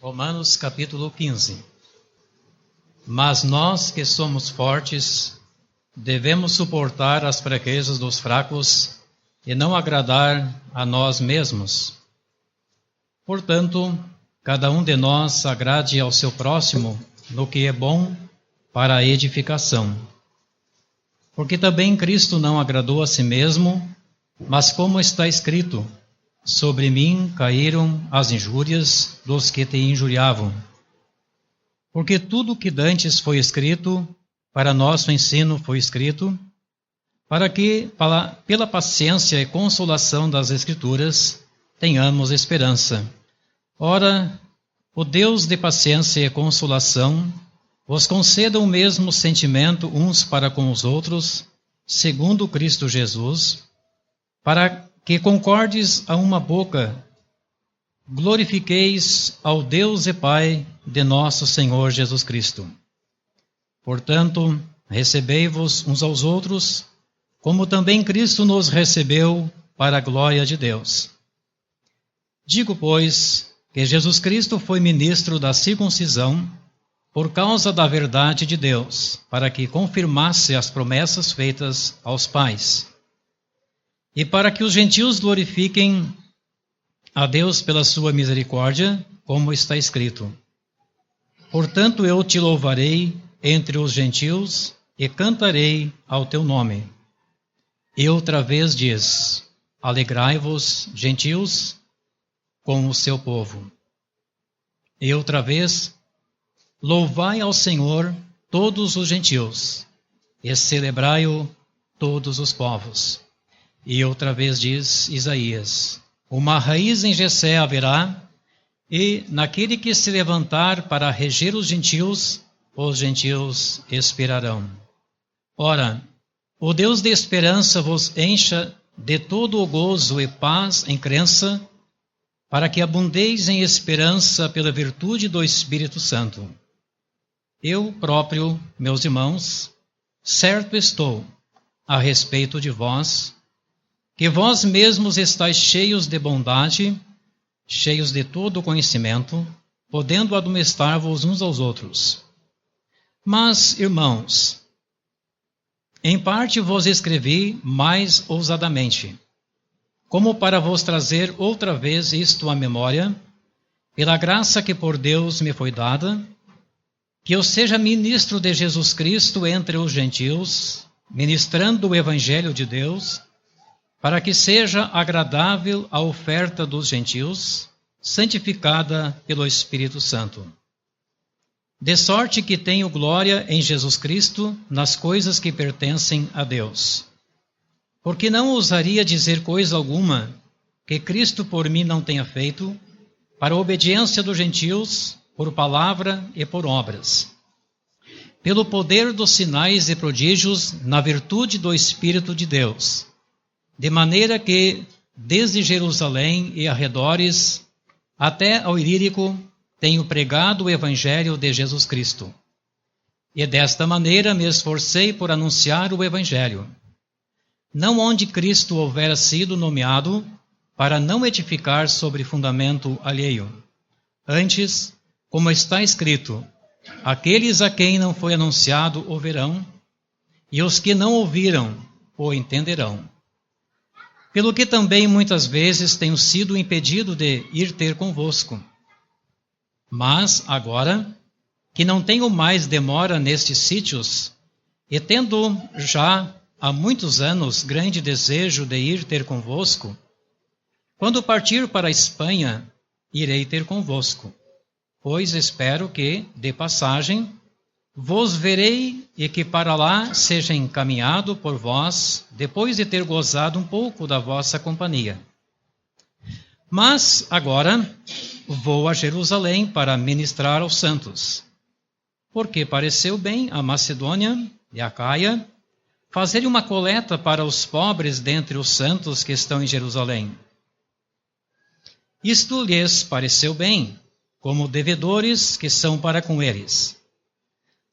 Romanos capítulo 15. Mas nós que somos fortes, devemos suportar as fraquezas dos fracos e não agradar a nós mesmos. Portanto, cada um de nós agrade ao seu próximo no que é bom para a edificação. Porque também Cristo não agradou a si mesmo, mas como está escrito, sobre mim caíram as injúrias dos que te injuriavam. Porque tudo que dantes foi escrito, para nosso ensino foi escrito, para que, pela paciência e consolação das Escrituras, tenhamos esperança. Ora, o Deus de paciência e consolação vos conceda o mesmo sentimento uns para com os outros, segundo Cristo Jesus, para que concordes a uma boca, glorifiqueis ao Deus e Pai de nosso Senhor Jesus Cristo. Portanto, recebei-vos uns aos outros, como também Cristo nos recebeu para a glória de Deus. Digo, pois, que Jesus Cristo foi ministro da circuncisão por causa da verdade de Deus, para que confirmasse as promessas feitas aos pais, e para que os gentios glorifiquem a Deus pela sua misericórdia, como está escrito. Portanto, eu te louvarei entre os gentios e cantarei ao teu nome. E outra vez diz, alegrai-vos, gentios, com o seu povo. E outra vez, louvai ao Senhor todos os gentios, e celebrai-o todos os povos. E outra vez diz Isaías, uma raiz em Jessé haverá, e naquele que se levantar para reger os gentios esperarão. Ora, o Deus de esperança vos encha de todo o gozo e paz em crença, para que abundeis em esperança pela virtude do Espírito Santo. Eu próprio, meus irmãos, certo estou a respeito de vós, que vós mesmos estáis cheios de bondade, cheios de todo conhecimento, podendo admoestar-vos uns aos outros. Mas, irmãos, em parte vos escrevi mais ousadamente, como para vos trazer outra vez isto à memória, pela graça que por Deus me foi dada, que eu seja ministro de Jesus Cristo entre os gentios, ministrando o Evangelho de Deus, para que seja agradável a oferta dos gentios, santificada pelo Espírito Santo. De sorte que tenho glória em Jesus Cristo nas coisas que pertencem a Deus. Porque não ousaria dizer coisa alguma que Cristo por mim não tenha feito, para a obediência dos gentios, por palavra e por obras, pelo poder dos sinais e prodígios, na virtude do Espírito de Deus, de maneira que, desde Jerusalém e arredores, até ao Ilírico, tenho pregado o Evangelho de Jesus Cristo. E desta maneira me esforcei por anunciar o Evangelho, não onde Cristo houvera sido nomeado, para não edificar sobre fundamento alheio. Antes, como está escrito, aqueles a quem não foi anunciado o verão, e os que não ouviram o entenderão. Pelo que também muitas vezes tenho sido impedido de ir ter convosco. Mas agora, que não tenho mais demora nestes sítios, e tendo já há muitos anos grande desejo de ir ter convosco, quando partir para a Espanha, irei ter convosco, pois espero que, de passagem, vos verei e que para lá seja encaminhado por vós, depois de ter gozado um pouco da vossa companhia. Mas, agora, vou a Jerusalém para ministrar aos santos, porque pareceu bem a Macedônia e a Caia fazerem uma coleta para os pobres dentre os santos que estão em Jerusalém. Isto lhes pareceu bem, como devedores que são para com eles.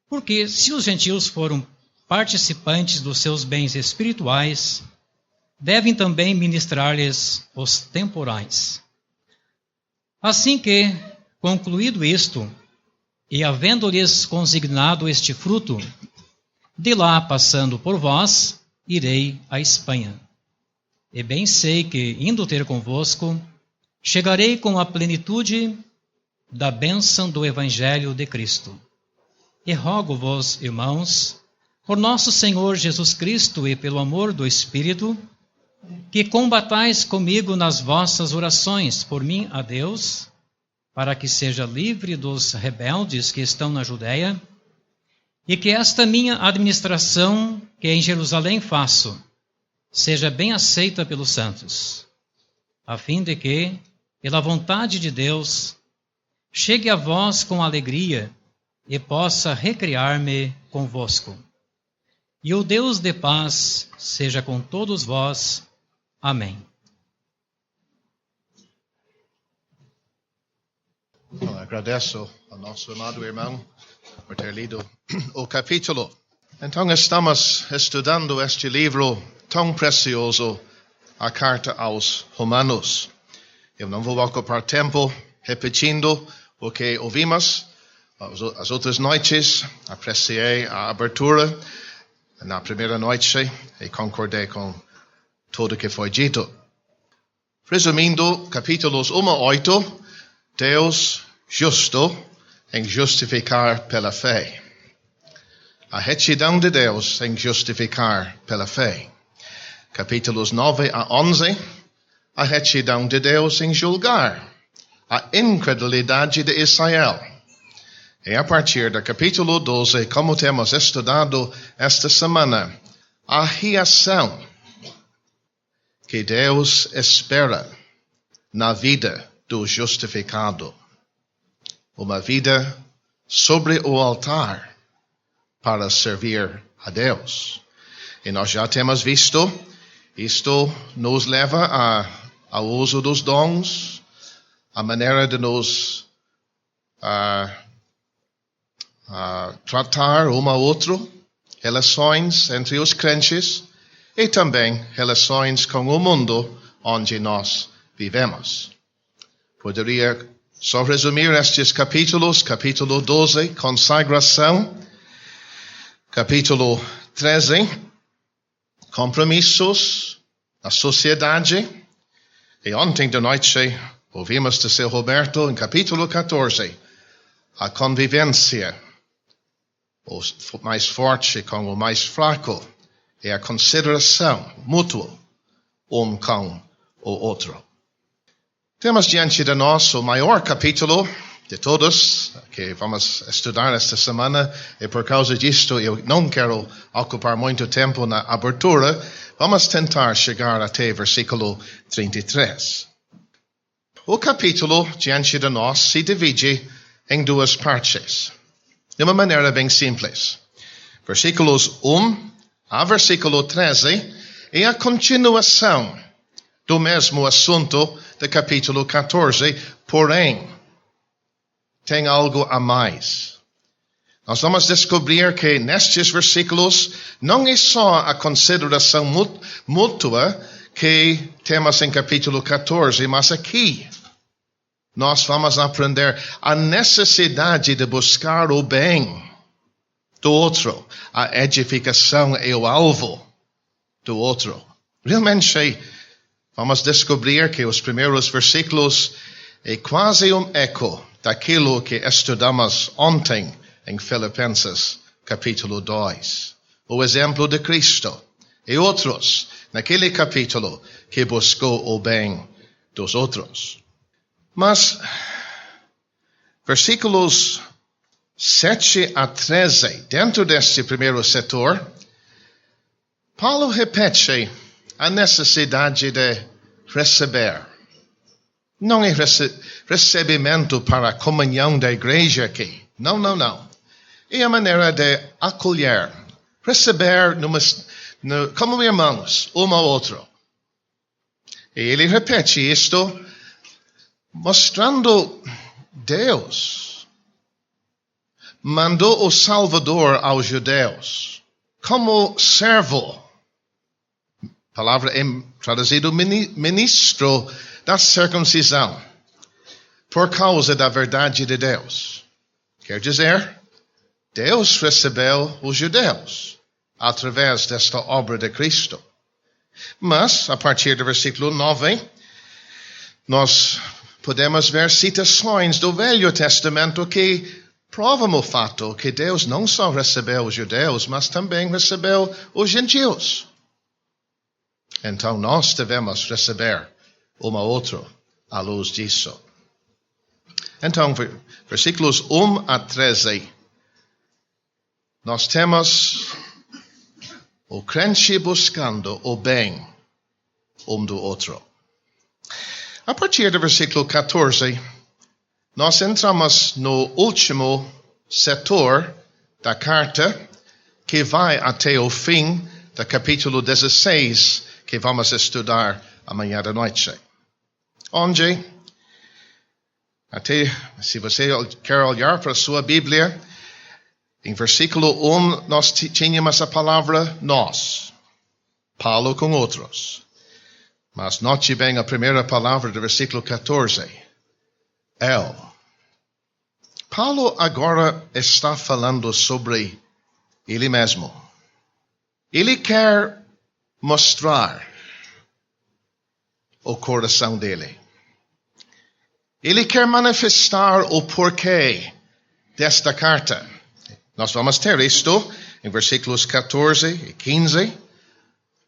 Porque se os gentios foram participantes dos seus bens espirituais, devem também ministrar-lhes os temporais. Assim que, Concluído isto, e havendo-lhes consignado este fruto, de lá, passando por vós, irei à Espanha. E bem sei que, indo ter convosco, chegarei com a plenitude da bênção do Evangelho de Cristo. E rogo-vos, irmãos, por nosso Senhor Jesus Cristo e pelo amor do Espírito, que combatais comigo nas vossas orações por mim a Deus, para que seja livre dos rebeldes que estão na Judéia, e que esta minha administração, que em Jerusalém faço, seja bem aceita pelos santos, a fim de que, pela vontade de Deus, chegue a vós com alegria e possa recriar-me convosco. E o Deus de paz seja com todos vós. Amém. Eu agradeço ao nosso amado irmão por ter lido o capítulo. Então estamos estudando este livro tão precioso, a Carta aos Romanos. Eu não vou ocupar tempo repetindo o que ouvimos as outras noites. Apreciei a abertura na primeira noite e concordei com tudo o que foi dito. Resumindo, capítulos 1 a 8, Deus justo em justificar pela fé. A retidão de Deus em justificar pela fé. Capítulos 9 a 11, a retidão de Deus em julgar a incredulidade de Israel. E a partir do capítulo 12, como temos estudado esta semana, a reação que Deus espera na vida do justificado. Uma vida sobre o altar para servir a Deus. E nós já temos visto, isto nos leva ao uso dos dons, a maneira de nos tratar um ao outro, relações entre os crentes e também relações com o mundo onde nós vivemos. Poderia só resumir estes capítulos. Capítulo 12, consagração. Capítulo 13, compromissos na sociedade. E ontem de noite ouvimos de seu Roberto, em capítulo 14, a convivência, o mais forte com o mais fraco, e a consideração mútua um com o outro. Temos diante de nós o maior capítulo de todos que vamos estudar esta semana, e por causa disto eu não quero ocupar muito tempo na abertura. Vamos tentar chegar até versículo 33. O capítulo diante de nós se divide em duas partes, de uma maneira bem simples. Versículos 1 a versículo 13 é a continuação do mesmo assunto do capítulo 14, porém, tem algo a mais. Nós vamos descobrir que nestes versículos não é só a consideração mútua que temos em capítulo 14, mas aqui nós vamos aprender a necessidade de buscar o bem do outro. A edificação é o alvo do outro. Realmente, vamos descobrir que os primeiros versículos é quase um eco daquilo que estudamos ontem em Filipenses, capítulo 2. O exemplo de Cristo e outros naquele capítulo que buscou o bem dos outros. Mas, versículos 7 a 13, dentro deste primeiro setor, Paulo repete a necessidade de receber. Não é recebimento para a comunhão da igreja aqui. Não. É a maneira de acolher, receber como irmãos, um ao outro. E ele repete isto, mostrando Deus mandou o Salvador aos judeus como servo. Palavra traduzido ministro da circuncisão. por causa da verdade de Deus. Quer dizer, Deus recebeu os judeus através desta obra de Cristo. Mas, a partir do versículo 9, nós podemos ver citações do Velho Testamento que provam o fato que Deus não só recebeu os judeus, mas também recebeu os gentios. Então, nós devemos receber um ao outro à luz disso. Então, versículos 1 a 13, nós temos o crente buscando o bem um do outro. A partir do versículo 14, nós entramos no último setor da carta, que vai até o fim do capítulo 16, que vamos estudar amanhã à noite. Onde, até se você quer olhar para a sua Bíblia, em versículo 1 nós tínhamos a palavra nós, Paulo com outros. Mas note bem a primeira palavra do versículo 14, eu. Paulo agora está falando sobre ele mesmo. Ele quer mostrar o coração dele. Ele quer manifestar o porquê desta carta. Nós vamos ter isto em versículos 14 e 15.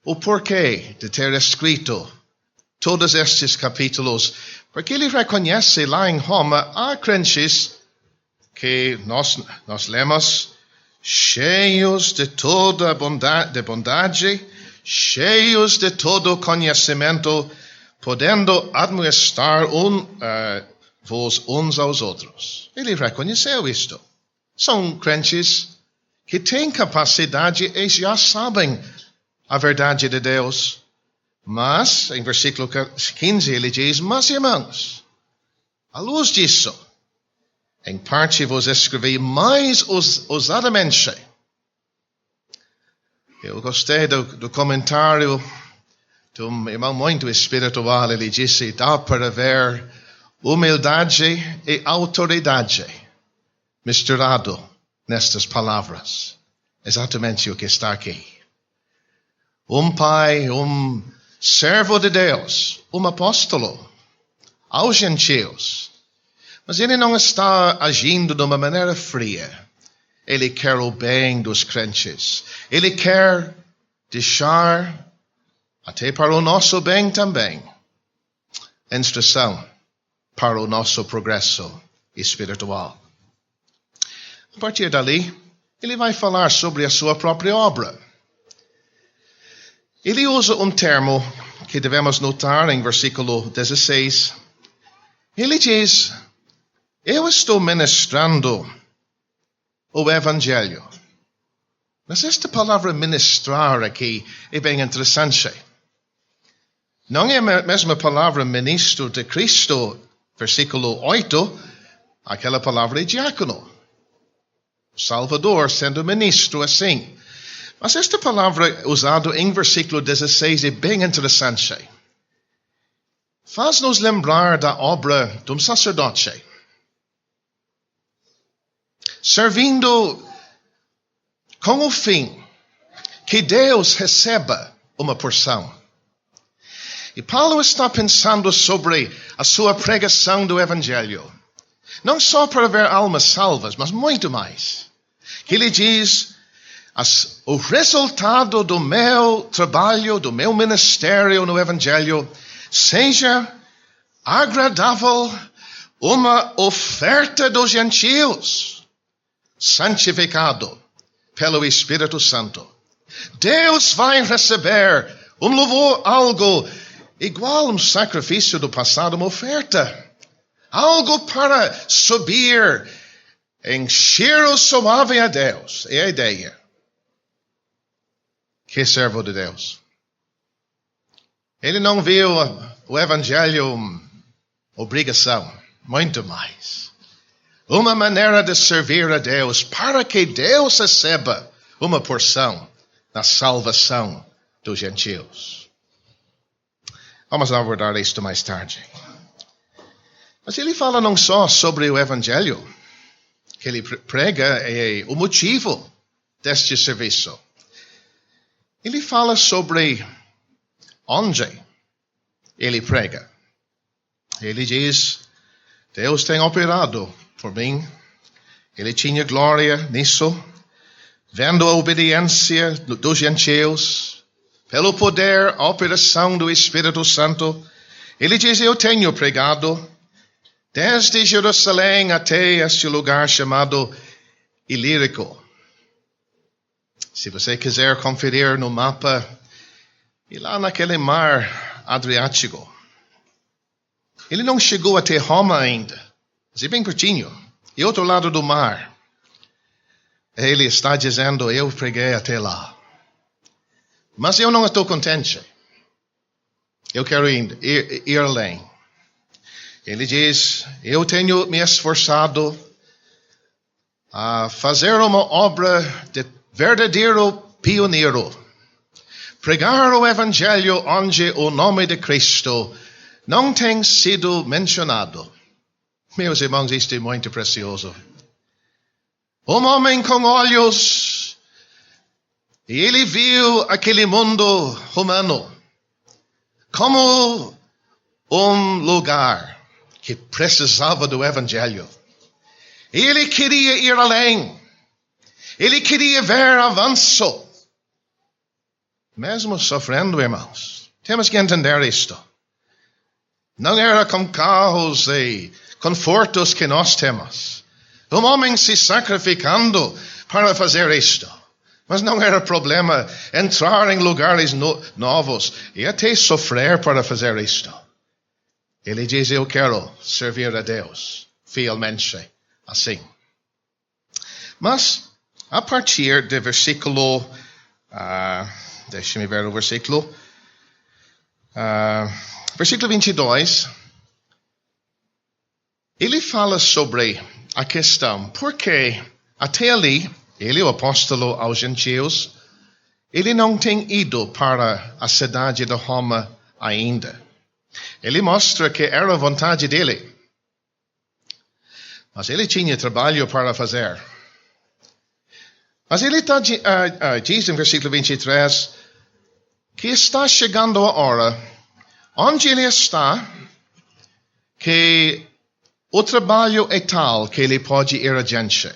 O porquê de ter escrito todos estes capítulos. Porque ele reconhece lá em Roma, há crentes que nós lemos cheios de toda bondade, cheios de todo conhecimento, podendo administrar vós uns aos outros. Ele reconheceu isto. São crentes que têm capacidade e já sabem a verdade de Deus. Mas, em versículo 15, ele diz, mas irmãos, à luz disso, em parte vos escrevi mais ousadamente. Eu gostei do comentário de um irmão muito espiritual. Ele disse, dá para ver humildade e autoridade misturado nestas palavras. Exatamente o que está aqui. Um pai, um servo de Deus, um apóstolo aos gentios. Mas ele não está agindo de uma maneira fria. Ele quer o bem dos crentes. Ele quer deixar, até para o nosso bem também, instrução para o nosso progresso espiritual. A partir dali, ele vai falar sobre a sua própria obra. Ele usa um termo que devemos notar em versículo 16. Ele diz, eu estou ministrando o Evangelho. Mas esta palavra ministrar aqui é bem interessante. Não é a mesma palavra ministro de Cristo, versículo 8, aquela palavra é diácono. Salvador sendo ministro assim. Mas esta palavra usada em versículo 16 é bem interessante. Faz-nos lembrar da obra de um sacerdote. Servindo com o fim que Deus receba uma porção. E Paulo está pensando sobre a sua pregação do Evangelho. Não só para ver almas salvas, mas muito mais. Que ele diz, o resultado do meu trabalho, do meu ministério no Evangelho, seja agradável, uma oferta dos gentios, santificado pelo Espírito Santo. Deus vai receber um louvor, algo igual a um sacrifício do passado, uma oferta. Algo para subir em cheiro suave a Deus. É a ideia. Que servo de Deus. Ele não viu o Evangelho obrigação. Muito mais. Uma maneira de servir a Deus para que Deus receba uma porção na salvação dos gentios. Vamos abordar isto mais tarde. Mas ele fala não só sobre o evangelho que ele prega é o motivo deste serviço. Ele fala sobre onde ele prega. Ele diz, Deus tem operado por mim. Ele tinha glória nisso, vendo a obediência dos gentios, pelo poder, a operação do Espírito Santo. Ele diz, eu tenho pregado desde Jerusalém até este lugar chamado Ilírico. Se você quiser conferir no mapa, e lá naquele mar Adriático. Ele não chegou até Roma ainda, mas é bem pertinho. E outro lado do mar. Ele está dizendo, eu preguei até lá. Mas eu não estou contente. Eu quero ir além. Ele diz, eu tenho me esforçado a fazer uma obra de verdadeiro pioneiro. Pregar o evangelho onde o nome de Cristo não tem sido mencionado. Meus irmãos, isto é muito precioso. Um homem com olhos, e ele viu aquele mundo romano como um lugar que precisava do evangelho. E ele queria ir além. Ele queria ver avanço. Mesmo sofrendo, irmãos. Temos que entender isto. Não era com carros e confortos que nós temos. Um homem se sacrificando para fazer isto. Mas não era problema entrar em lugares novos e até sofrer para fazer isto. Ele diz, eu quero servir a Deus fielmente assim. Mas, a partir do versículo, deixe-me ver o versículo, versículo 22, ele fala sobre a questão, porque até ali, ele, o apóstolo aos gentios, ele não tem ido para a cidade de Roma ainda. Ele mostra que era a vontade dele. Mas ele tinha trabalho para fazer. Mas ele diz em versículo 23 que está chegando a hora onde ele está que o trabalho é tal que ele pode ir adiante.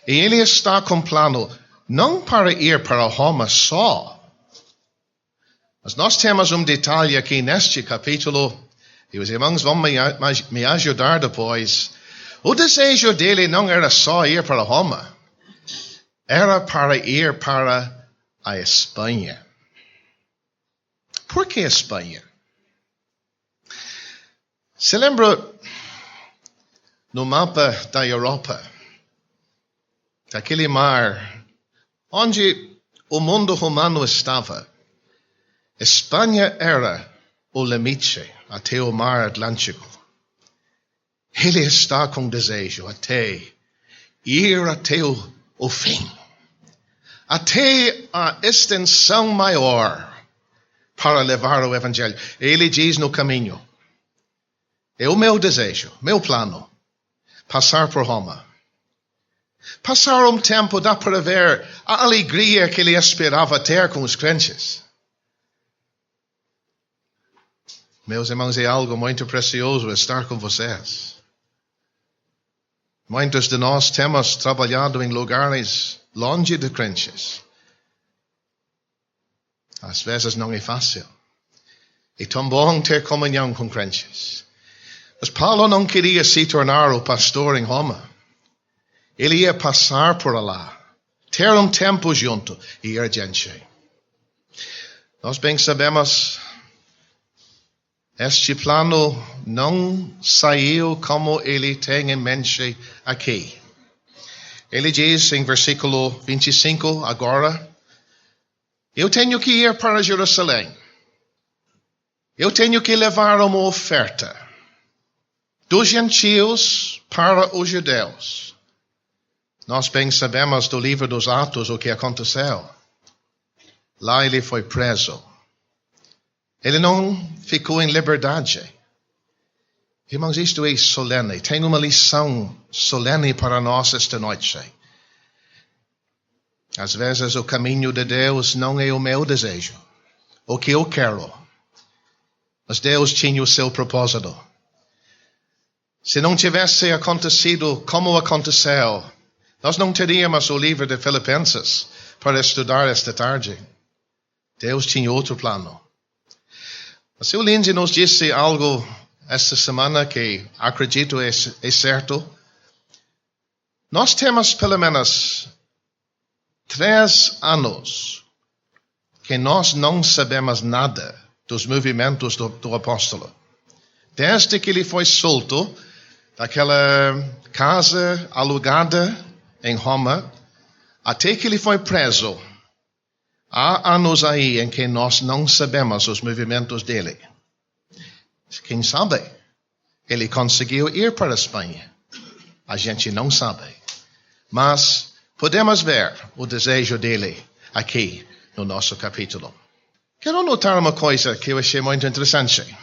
E ele está com plano não para ir para Roma só. Mas nós temos um detalhe aqui neste capítulo, e os irmãos vão me ajudar depois. O desejo dele não era só ir para Roma. Era para ir para a Espanha. Por que Espanha? Se lembra no mapa da Europa, daquele mar onde o mundo romano estava? Espanha era o limite até o mar Atlântico. Ele está com desejo até ir até o fim. Até a extensão maior para levar o evangelho. Ele diz no caminho, é o meu desejo, meu plano, passar por Roma. Passar um tempo, dá para ver a alegria que ele esperava ter com os crentes. Meus irmãos, é algo muito precioso estar com vocês. Muitos de nós temos trabalhado em lugares longe de crentes. Às vezes não é fácil. É tão bom ter comunhão com crentes. Mas Paulo não queria se tornar o pastor em Roma. Ele ia passar por lá, ter um tempo junto e ir adiante. Nós bem sabemos, este plano não saiu como ele tem em mente aqui. Ele diz em versículo 25, agora, eu tenho que ir para Jerusalém. Eu tenho que levar uma oferta dos gentios para os judeus. Nós bem sabemos do livro dos Atos o que aconteceu. Lá ele foi preso. Ele não ficou em liberdade. Irmãos, isto é solene. Tem uma lição solene para nós esta noite. Às vezes o caminho de Deus não é o meu desejo, o que eu quero. Mas Deus tinha o seu propósito. Se não tivesse acontecido como aconteceu, nós não teríamos o livro de Filipenses para estudar esta tarde. Deus tinha outro plano. O seu Lindsay nos disse algo esta semana que acredito é certo. Nós temos pelo menos 3 anos que nós não sabemos nada dos movimentos do apóstolo. Desde que ele foi solto daquela casa alugada em Roma, até que ele foi preso, há anos aí em que nós não sabemos os movimentos dele. Quem sabe? Ele conseguiu ir para a Espanha. A gente não sabe. Mas podemos ver o desejo dele aqui no nosso capítulo. Quero notar uma coisa que eu achei muito interessante.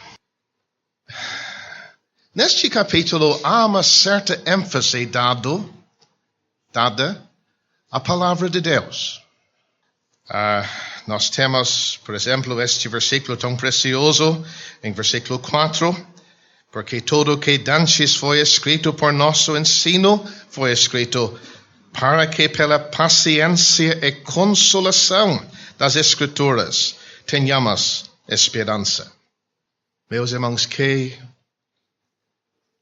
Neste capítulo há uma certa ênfase dada à palavra de Deus. Nós temos, por exemplo, este versículo tão precioso, em versículo 4, porque tudo o que dantes foi escrito por nosso ensino, foi escrito para que pela paciência e consolação das Escrituras tenhamos esperança. Meus irmãos, que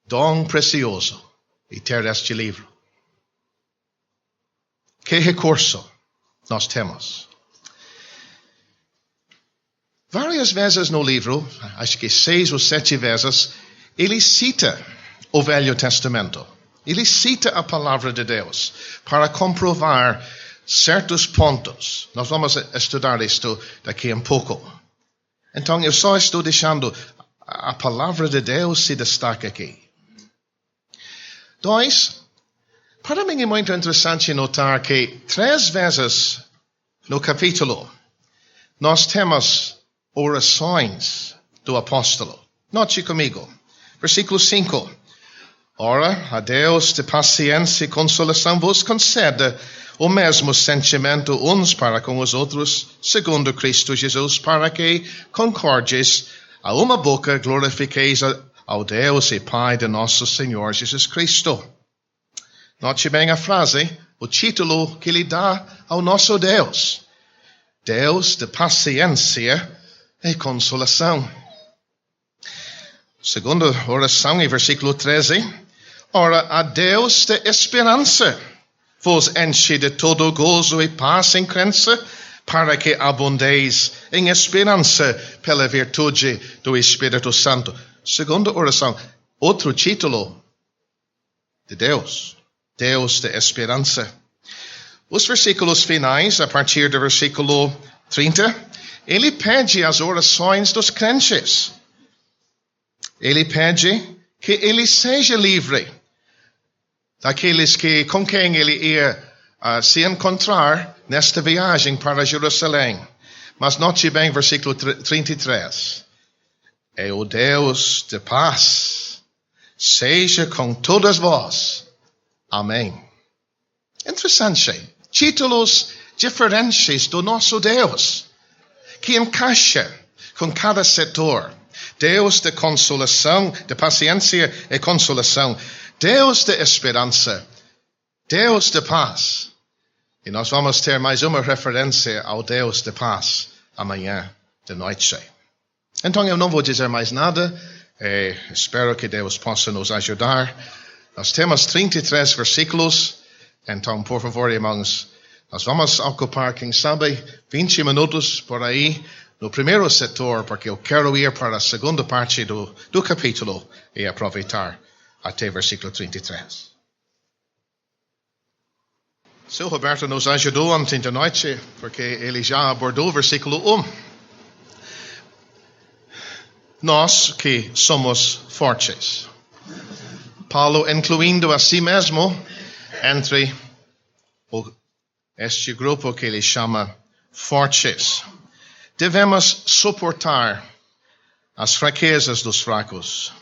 dom precioso e ter este livro. Que recurso nós temos. Várias vezes no livro, acho que 6 ou 7 vezes, ele cita o Velho Testamento. Ele cita a palavra de Deus para comprovar certos pontos. Nós vamos estudar isto daqui a pouco. Então, eu só estou deixando a palavra de Deus se destaca aqui. 2, para mim é muito interessante notar que 3 vezes no capítulo nós temos orações do apóstolo. Note comigo. Versículo 5. Ora, a Deus de paciência e consolação vos conceda o mesmo sentimento uns para com os outros, segundo Cristo Jesus, para que concordes a uma boca, glorifiqueis ao Deus e Pai de nosso Senhor Jesus Cristo. Note bem a frase, o título que ele dá ao nosso Deus. Deus de paciência e consolação. Segunda oração, em versículo 13. Ora, a Deus de esperança vos enche de todo gozo e paz em crença, para que abundeis em esperança pela virtude do Espírito Santo. Segunda oração, outro título de Deus. Deus de esperança. Os versículos finais, a partir do versículo 30, ele pede as orações dos crentes. Ele pede que ele seja livre daqueles com quem ele ia se encontrar nesta viagem para Jerusalém. Mas note bem versículo 33. É o Deus de paz, seja com todas vós. Amém. Interessante. Títulos diferentes do nosso Deus, que encaixa com cada setor. Deus de consolação, de paciência e consolação. Deus de esperança. Deus de paz. E nós vamos ter mais uma referência ao Deus de paz amanhã de noite. Então eu não vou dizer mais nada. Espero que Deus possa nos ajudar. Nós temos 33 versículos. Então, por favor, irmãos, nós vamos ocupar, quem sabe, 20 minutos por aí no primeiro setor, porque eu quero ir para a segunda parte do capítulo e aproveitar até versículo 33. O seu Roberto nos ajudou ontem de noite, porque ele já abordou o versículo 1. Nós que somos fortes. Paulo incluindo a si mesmo entre este grupo que ele chama fortes. Devemos suportar as fraquezas dos fracos.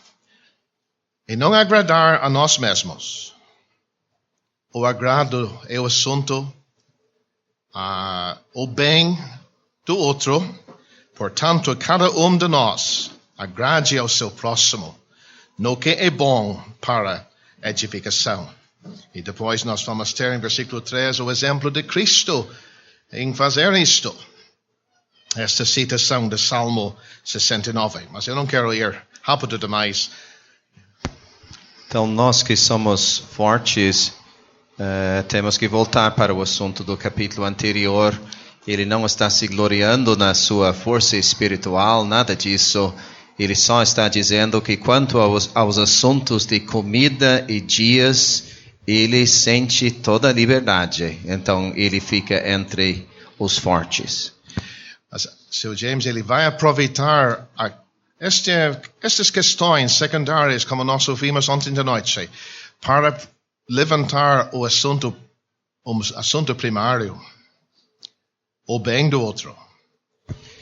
E não agradar a nós mesmos. O agrado é o assunto, o bem do outro. Portanto, cada de nós agrade ao seu próximo no que é bom para edificação. E depois nós vamos ter em versículo 3 o exemplo de Cristo em fazer isto. Esta citação do Salmo 69. Mas eu não quero ir rápido demais. Então, nós que somos fortes, temos que voltar para o assunto do capítulo anterior. Ele não está se gloriando na sua força espiritual, nada disso. Ele só está dizendo que quanto aos assuntos de comida e dias, ele sente toda a liberdade. Então, ele fica entre os fortes. Mas, Sr. James, ele vai aproveitar estas questões secundárias, como nós ouvimos ontem de noite, para levantar o assunto primário, o bem do outro.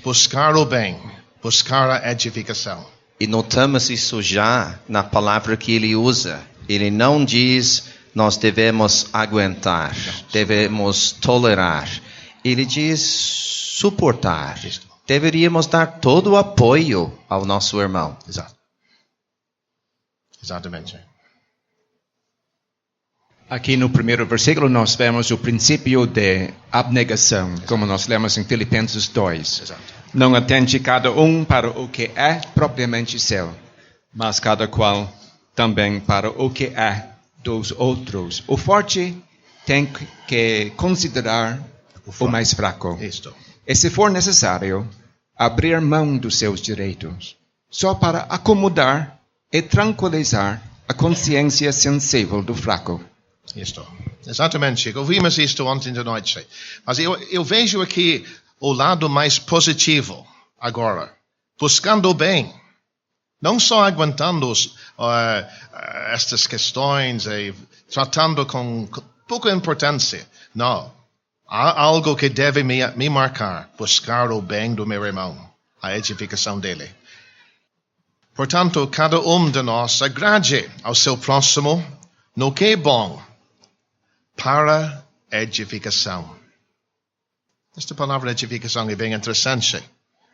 Buscar o bem, buscar a edificação. E notamos isso já na palavra que ele usa. Ele não diz nós devemos aguentar, devemos tolerar. Ele diz suportar. Deveríamos dar todo o apoio ao nosso irmão. Exato. Exatamente. Aqui no primeiro versículo nós vemos o princípio de abnegação, como nós lemos em Filipenses 2. Exato. Não atente cada um para o que é propriamente seu, mas cada qual também para o que é dos outros. O forte tem que considerar o mais fraco. Isto. E se for necessário, abrir mão dos seus direitos, só para acomodar e tranquilizar a consciência sensível do fraco. Isto. Exatamente. Ouvimos isto ontem de noite. Mas eu vejo aqui o lado mais positivo agora. Buscando o bem. Não só aguentando estas questões e tratando com pouca importância. Não. Há algo que deve me marcar. Buscar o bem do meu irmão. A edificação dele. Portanto, cada de nós agrade ao seu próximo no que é bom para edificação. Esta palavra edificação é bem interessante.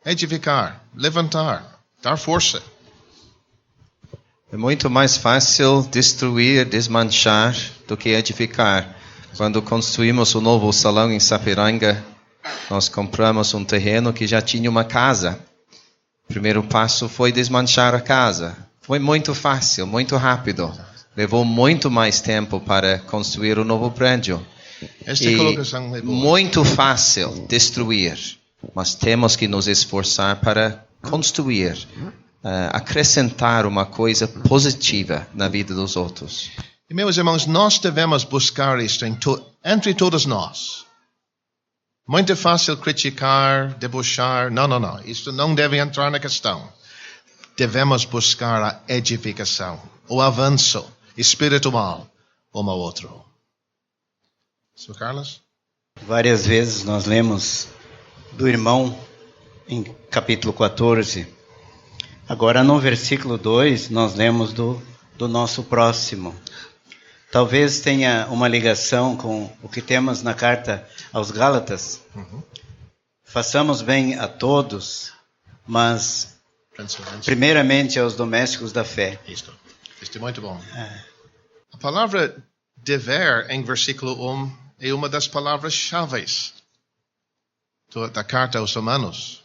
Edificar, levantar, dar força. É muito mais fácil destruir, desmanchar do que edificar. Quando construímos o novo salão em Sapiranga, nós compramos um terreno que já tinha uma casa. O primeiro passo foi desmanchar a casa. Foi muito fácil, muito rápido. Levou muito mais tempo para construir o novo prédio. Esta colocação é boa. Muito fácil destruir, mas temos que nos esforçar para construir, acrescentar uma coisa positiva na vida dos outros. E meus irmãos, nós devemos buscar isto entre todos nós. Muito fácil criticar, debochar. Não. Isto não deve entrar na questão. Devemos buscar a edificação, o avanço espiritual um ao outro. Sr. Carlos? Várias vezes nós lemos do irmão em capítulo 14. Agora no versículo 2 nós lemos do nosso próximo. Talvez tenha uma ligação com o que temos na carta aos Gálatas. Façamos bem a todos, mas primeiramente aos domésticos da fé. Isto é muito bom. A palavra dever em versículo 1 é uma das palavras-chave da carta aos Romanos.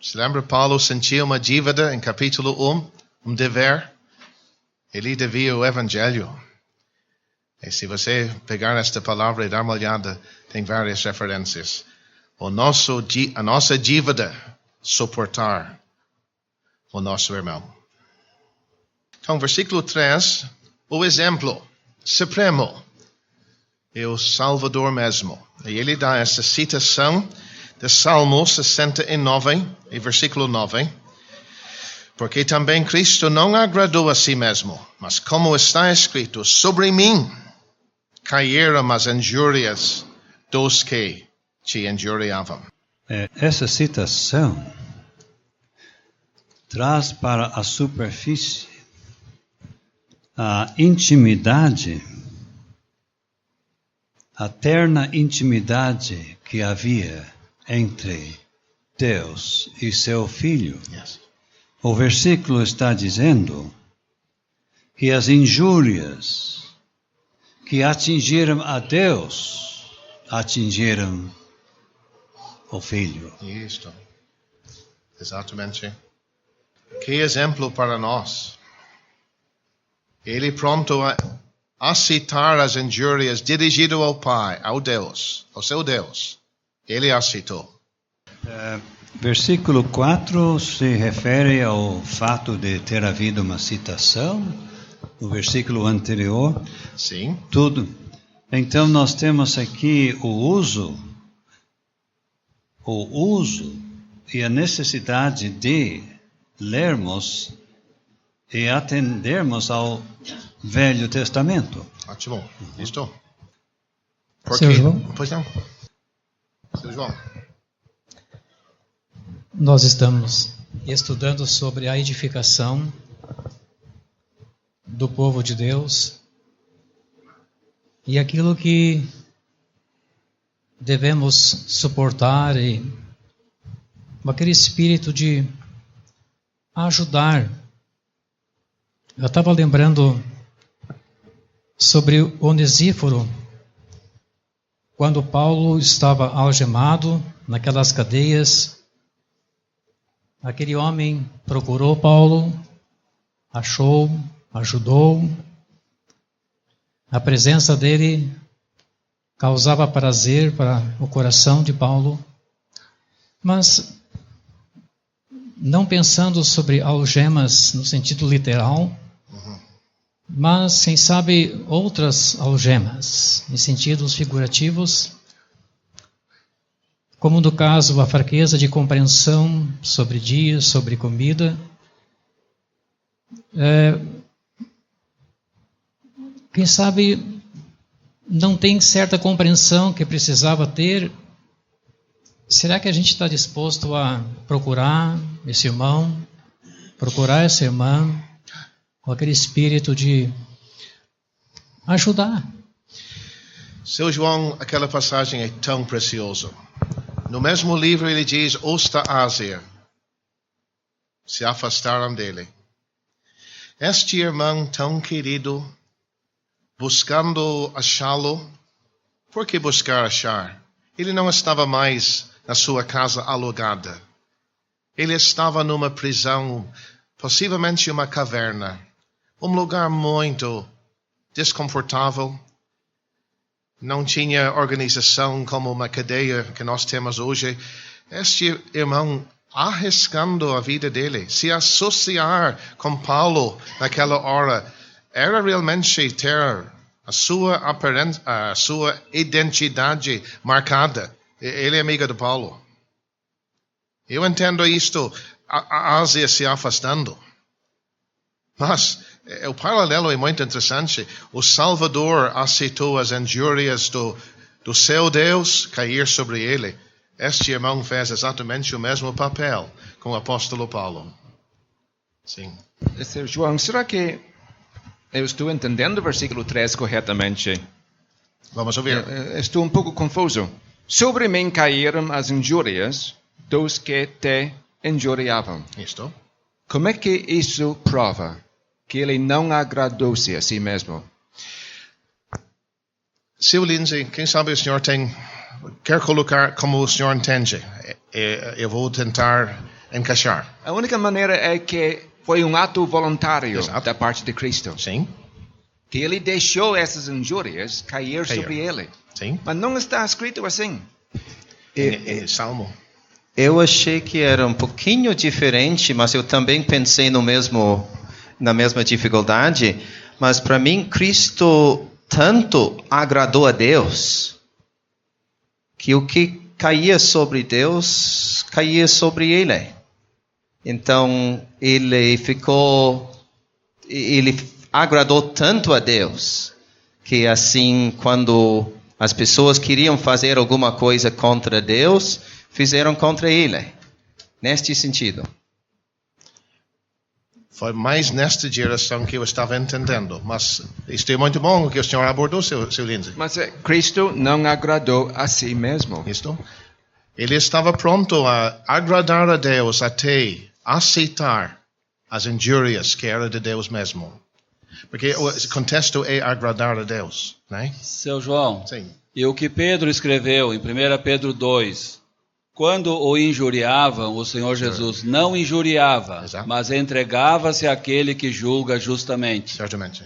Se lembra, Paulo sentia uma dívida em capítulo 1, um dever. Ele devia o Evangelho. E se você pegar esta palavra e dar uma olhada, tem várias referências. A nossa dívida, suportar o nosso irmão. Então, versículo 3, o exemplo supremo é o Salvador mesmo. E ele dá essa citação de Salmo 69, e versículo 9. Porque também Cristo não agradou a si mesmo, mas como está escrito, sobre mim caíram as injúrias dos que te injuriavam. Essa citação traz para a superfície a intimidade, a terna intimidade que havia entre Deus e seu Filho. Yes. O versículo está dizendo que as injúrias que atingiram a Deus, atingiram o Filho. Isto. Exatamente. Que exemplo para nós. Ele pronto a aceitar as injúrias dirigidas ao Pai, ao Deus, ao seu Deus. Ele aceitou. Versículo 4 se refere ao fato de ter havido uma citação. No versículo anterior. Sim. Tudo. Então nós temos aqui o uso e a necessidade de lermos e atendermos ao Velho Testamento. Ótimo. Isto. Seu João? Pois não. Seu João. Nós estamos estudando sobre a edificação do povo de Deus e aquilo que devemos suportar e aquele espírito de ajudar. Eu estava lembrando sobre Onesíforo, quando Paulo estava algemado naquelas cadeias. Aquele homem procurou Paulo, achou, ajudou. A presença dele causava prazer para o coração de Paulo, mas não pensando sobre algemas no sentido literal, mas, quem sabe, outras algemas, em sentidos figurativos, como no caso a fraqueza de compreensão sobre dias, sobre comida. Quem sabe não tem certa compreensão que precisava ter. Será que a gente está disposto a procurar esse irmão, procurar essa irmã, com aquele espírito de ajudar? Seu João, aquela passagem é tão preciosa. No mesmo livro ele diz, os da Ásia se afastaram dele. Este irmão tão querido, buscando achá-lo, por que buscar achar? Ele não estava mais na sua casa alugada. Ele estava numa prisão, possivelmente uma caverna, um lugar muito desconfortável. Não tinha organização como uma cadeia que nós temos hoje. Este irmão, arriscando a vida dele, se associar com Paulo naquela hora, era realmente ter a sua identidade marcada. Ele é amigo de Paulo. Eu entendo isto, a Ásia se afastando. Mas o paralelo é muito interessante. O Salvador aceitou as injúrias do seu Deus cair sobre ele. Este irmão fez exatamente o mesmo papel com o apóstolo Paulo. Sim. João, será que eu estou entendendo o versículo 3 corretamente? Vamos ouvir. Estou um pouco confuso. Sobre mim caíram as injúrias dos que te injuriavam. Isto. Como é que isso prova que ele não agradou-se a si mesmo? Seu Lindsay, quem sabe o senhor quer colocar como o senhor entende. Eu vou tentar encaixar. A única maneira é que foi um ato voluntário Exato. da parte de Cristo. Sim. Que ele deixou essas injúrias cair sobre ele. Sim. Mas não está escrito assim. Em Salmo. Eu achei que era um pouquinho diferente, mas eu também pensei na mesma dificuldade. Mas para mim, Cristo tanto agradou a Deus, que o que caía sobre Deus, caía sobre ele. Então, ele agradou tanto a Deus, que assim, quando as pessoas queriam fazer alguma coisa contra Deus, fizeram contra ele. Neste sentido. Foi mais nesta geração que eu estava entendendo. Mas isto é muito bom que o senhor abordou, seu Lindsay. Mas Cristo não agradou a si mesmo. Isto? Ele estava pronto a agradar a Deus até aceitar as injúrias que era de Deus mesmo. Porque o contexto é agradar a Deus, né? Seu João, Sim. e o que Pedro escreveu em 1 Pedro 2, quando o injuriavam, o Senhor Jesus não injuriava, Exato. mas entregava-se àquele que julga justamente. Certamente.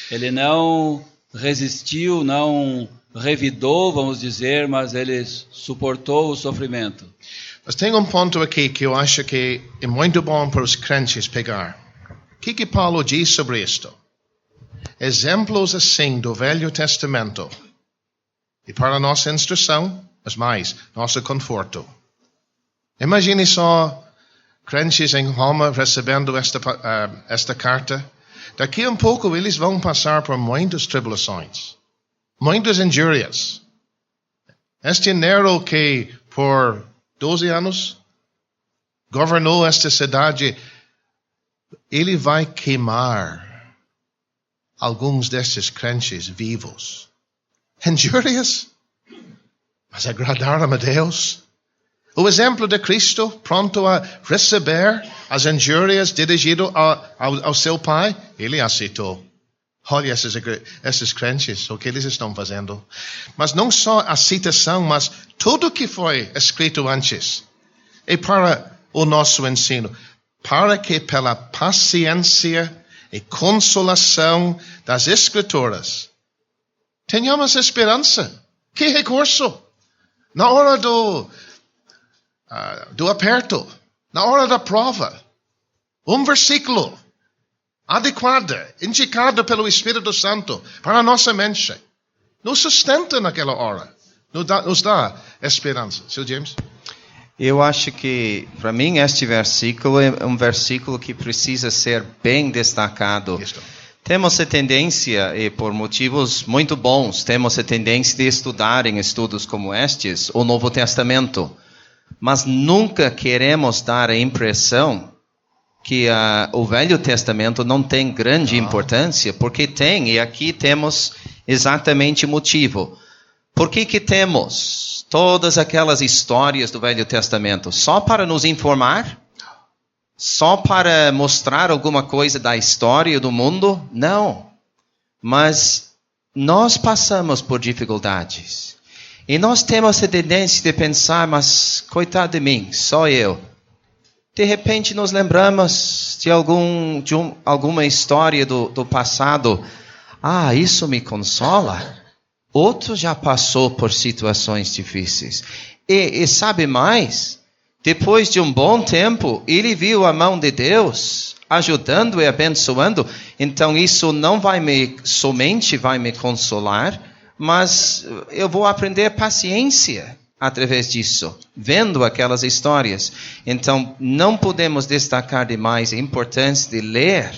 Ele não resistiu, não revidou, vamos dizer, mas ele suportou o sofrimento. Mas tem um ponto aqui que eu acho que é muito bom para os crentes pegar. O que Paulo diz sobre isto? Exemplos assim do Velho Testamento. E para nossa instrução, mas mais, nosso conforto. Imagine só crentes em Roma recebendo esta carta. Daqui a um pouco eles vão passar por muitas tribulações, muitas injúrias. Este Nero que por 12 anos governou esta cidade, ele vai queimar alguns desses crentes vivos. Injúrias? Mas agradaram a Deus? O exemplo de Cristo, pronto a receber as injúrias dirigidas ao seu Pai, ele aceitou. Olha esses crentes, o que eles estão fazendo. Mas não só a citação, mas tudo que foi escrito antes é para o nosso ensino. Para que pela paciência e consolação das Escrituras tenhamos esperança. Que recurso! Na hora do aperto, na hora da prova, um versículo adequado, indicado pelo Espírito Santo para a nossa mente, nos sustenta naquela hora, nos dá esperança. Seu James? Eu acho que, para mim, este versículo é um versículo que precisa ser bem destacado. Isto. Temos a tendência, e por motivos muito bons, temos a tendência de estudar em estudos como estes o Novo Testamento. Mas nunca queremos dar a impressão que o Velho Testamento não tem grande importância, porque tem, e aqui temos exatamente o motivo. Por que temos todas aquelas histórias do Velho Testamento? Só para nos informar? Só para mostrar alguma coisa da história do mundo? Não. Mas nós passamos por dificuldades. E nós temos a tendência de pensar, mas coitado de mim, só eu. De repente nos lembramos de alguma história do passado. Ah, isso me consola. Outro já passou por situações difíceis. E sabe mais? Depois de um bom tempo, ele viu a mão de Deus ajudando e abençoando. Então isso não somente vai me consolar, mas eu vou aprender paciência através disso, vendo aquelas histórias. Então não podemos destacar demais a importância de ler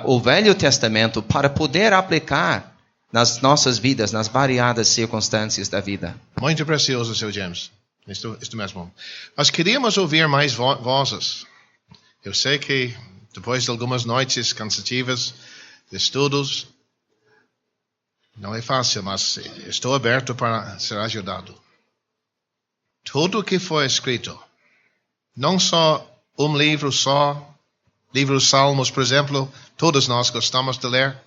o Velho Testamento para poder aplicar nas nossas vidas, nas variadas circunstâncias da vida. Muito precioso, seu James. Isto mesmo. Mas queríamos ouvir mais vozes. Eu sei que depois de algumas noites cansativas de estudos, não é fácil, mas estou aberto para ser ajudado. Tudo o que foi escrito, não só um livro livro dos Salmos, por exemplo, todos nós gostamos de ler.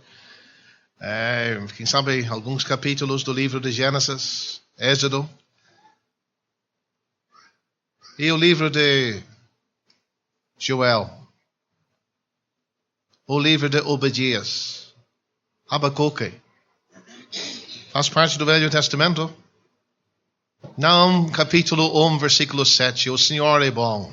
Quem sabe alguns capítulos do livro de Gênesis, Êxodo. E o livro de Joel. O livro de Obadias. Abacuque. Faz parte do Velho Testamento. Não, capítulo 1, versículo 7. O Senhor é bom.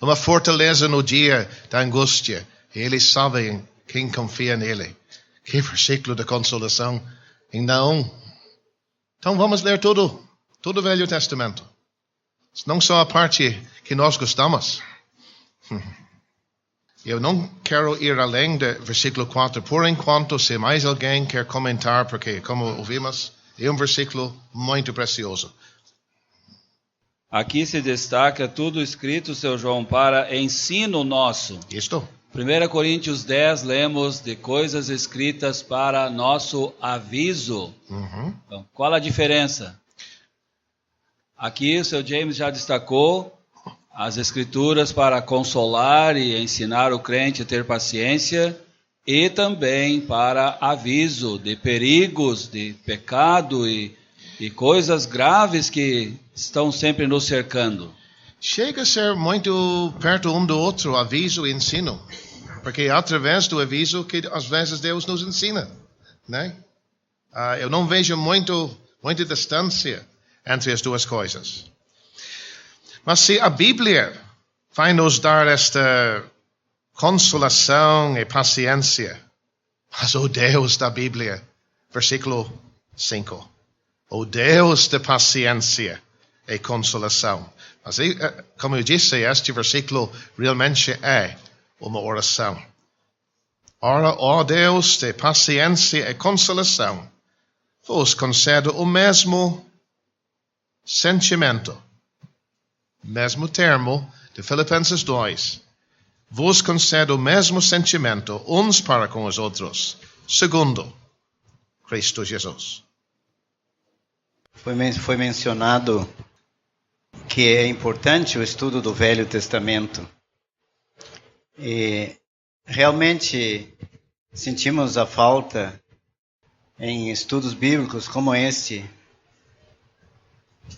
Uma fortaleza no dia da angústia. E eles sabem quem confia nele. Que versículo de consolação. Em Naum. Então vamos ler todo o Velho Testamento. Não só a parte que nós gostamos. Eu não quero ir além do versículo 4. Por enquanto, se mais alguém quer comentar, porque como ouvimos, é um versículo muito precioso. aqui se destaca tudo escrito, seu João, para ensino nosso. Isto. 1 Coríntios 10, lemos de coisas escritas para nosso aviso. Então, qual a diferença? Aqui o seu James já destacou as escrituras para consolar e ensinar o crente a ter paciência e também para aviso de perigos, de pecado e coisas graves que estão sempre nos cercando. Chega a ser muito perto um do outro, aviso e ensino. Porque é através do aviso que às vezes Deus nos ensina, né? Eu não vejo muita distância entre as duas coisas. Mas se a Bíblia vai nos dar esta consolação e paciência, mas o Deus da Bíblia, versículo 5, o Deus da paciência e consolação. Mas, como eu disse, este versículo realmente é uma oração. Ora, ó Deus de paciência e consolação, vos concedo o mesmo sentimento, mesmo termo de Filipenses 2, vos concedo o mesmo sentimento uns para com os outros, segundo Cristo Jesus. Foi mencionado que é importante o estudo do Velho Testamento. E realmente sentimos a falta em estudos bíblicos como este,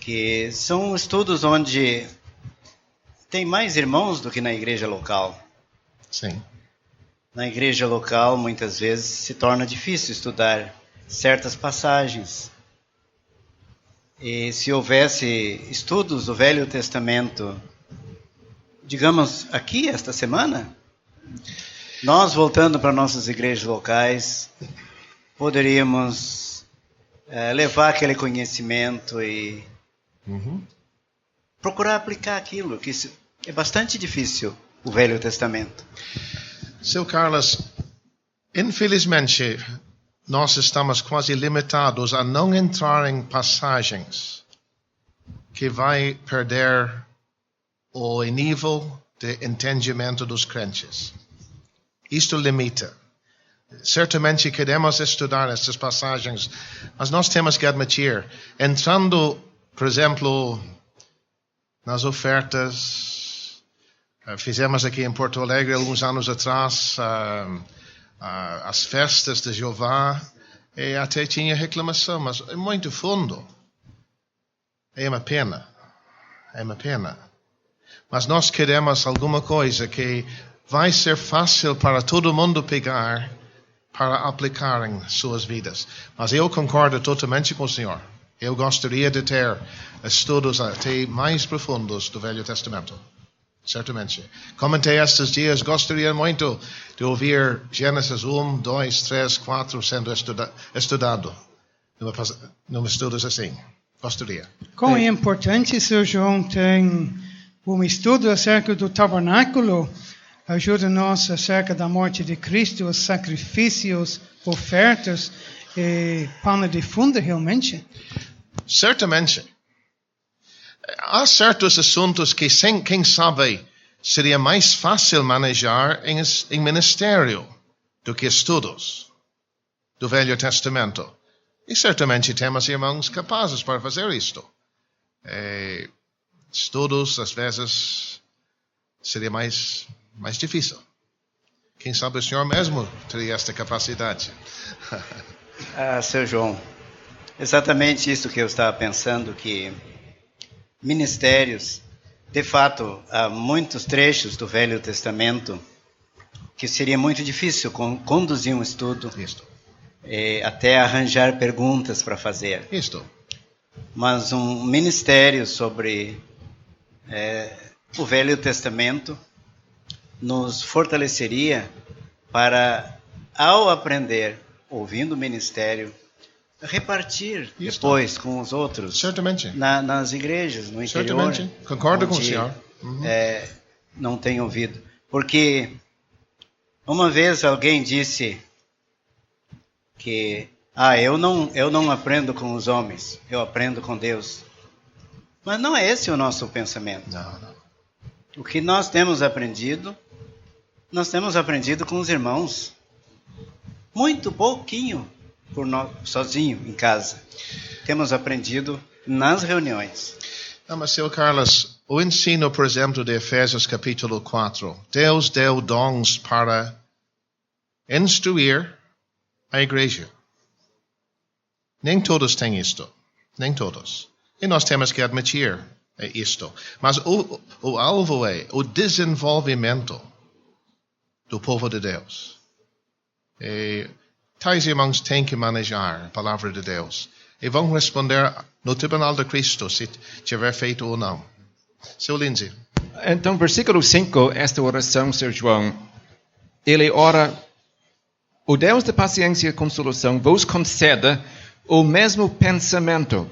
que são estudos onde tem mais irmãos do que na igreja local. Sim. Na igreja local, muitas vezes, se torna difícil estudar certas passagens. E se houvesse estudos do Velho Testamento, digamos, aqui, esta semana, nós, voltando para nossas igrejas locais, poderíamos levar aquele conhecimento e procurar aplicar aquilo, que é bastante difícil, o Velho Testamento. Seu Carlos, infelizmente, nós estamos quase limitados a não entrar em passagens que vai perder o nível de entendimento dos crentes. Isto limita. Certamente queremos estudar estas passagens, mas nós temos que admitir, entrando, por exemplo, nas ofertas, fizemos aqui em Porto Alegre alguns anos atrás as festas de Jeová, e até tinha reclamação, mas é muito fundo. É uma pena. Mas nós queremos alguma coisa que vai ser fácil para todo mundo pegar, para aplicar em suas vidas. Mas eu concordo totalmente com o senhor. Eu gostaria de ter estudos até mais profundos do Velho Testamento. Certamente. Comentei estes dias, gostaria muito de ouvir Gênesis 1, 2, 3, 4 sendo estudado. Num estudos assim. Gostaria. Como é importante, Sr. João, tem um estudo acerca do tabernáculo, ajuda-nos acerca da morte de Cristo, os sacrifícios, ofertas e pano de fundo, realmente? Certamente. Há certos assuntos que, quem sabe, seria mais fácil manejar em ministério do que estudos do Velho Testamento. E certamente temos irmãos capazes para fazer isto. Estudos, às vezes, seria mais difícil. Quem sabe o senhor mesmo teria esta capacidade. Seu João, exatamente isso que eu estava pensando, que ministérios, de fato, há muitos trechos do Velho Testamento que seria muito difícil conduzir um estudo, até arranjar perguntas para fazer. Mas um ministério sobre o Velho Testamento nos fortaleceria para, ao aprender, ouvindo o ministério, repartir depois com os outros. Certamente. Nas igrejas, no interior. Certamente. Concordo com o senhor. Não tem ouvido. Porque uma vez alguém disse que eu não aprendo com os homens, eu aprendo com Deus. Mas não é esse o nosso pensamento. Não. O que nós temos aprendido com os irmãos. Muito pouquinho, sozinho, em casa. Temos aprendido nas reuniões. Não, mas, seu Carlos, o ensino, por exemplo, de Efésios capítulo 4. Deus deu dons para instruir a igreja. Nem todos têm isto. Nem todos. E nós temos que admitir isto. Mas o alvo é o desenvolvimento do povo de Deus. E tais irmãos têm que manejar a palavra de Deus. E vão responder no tribunal de Cristo se tiver feito ou não. Seu Lindsay. Então, versículo 5, esta oração, Sr. João, ele ora: o Deus de paciência e consolação vos conceda o mesmo pensamento.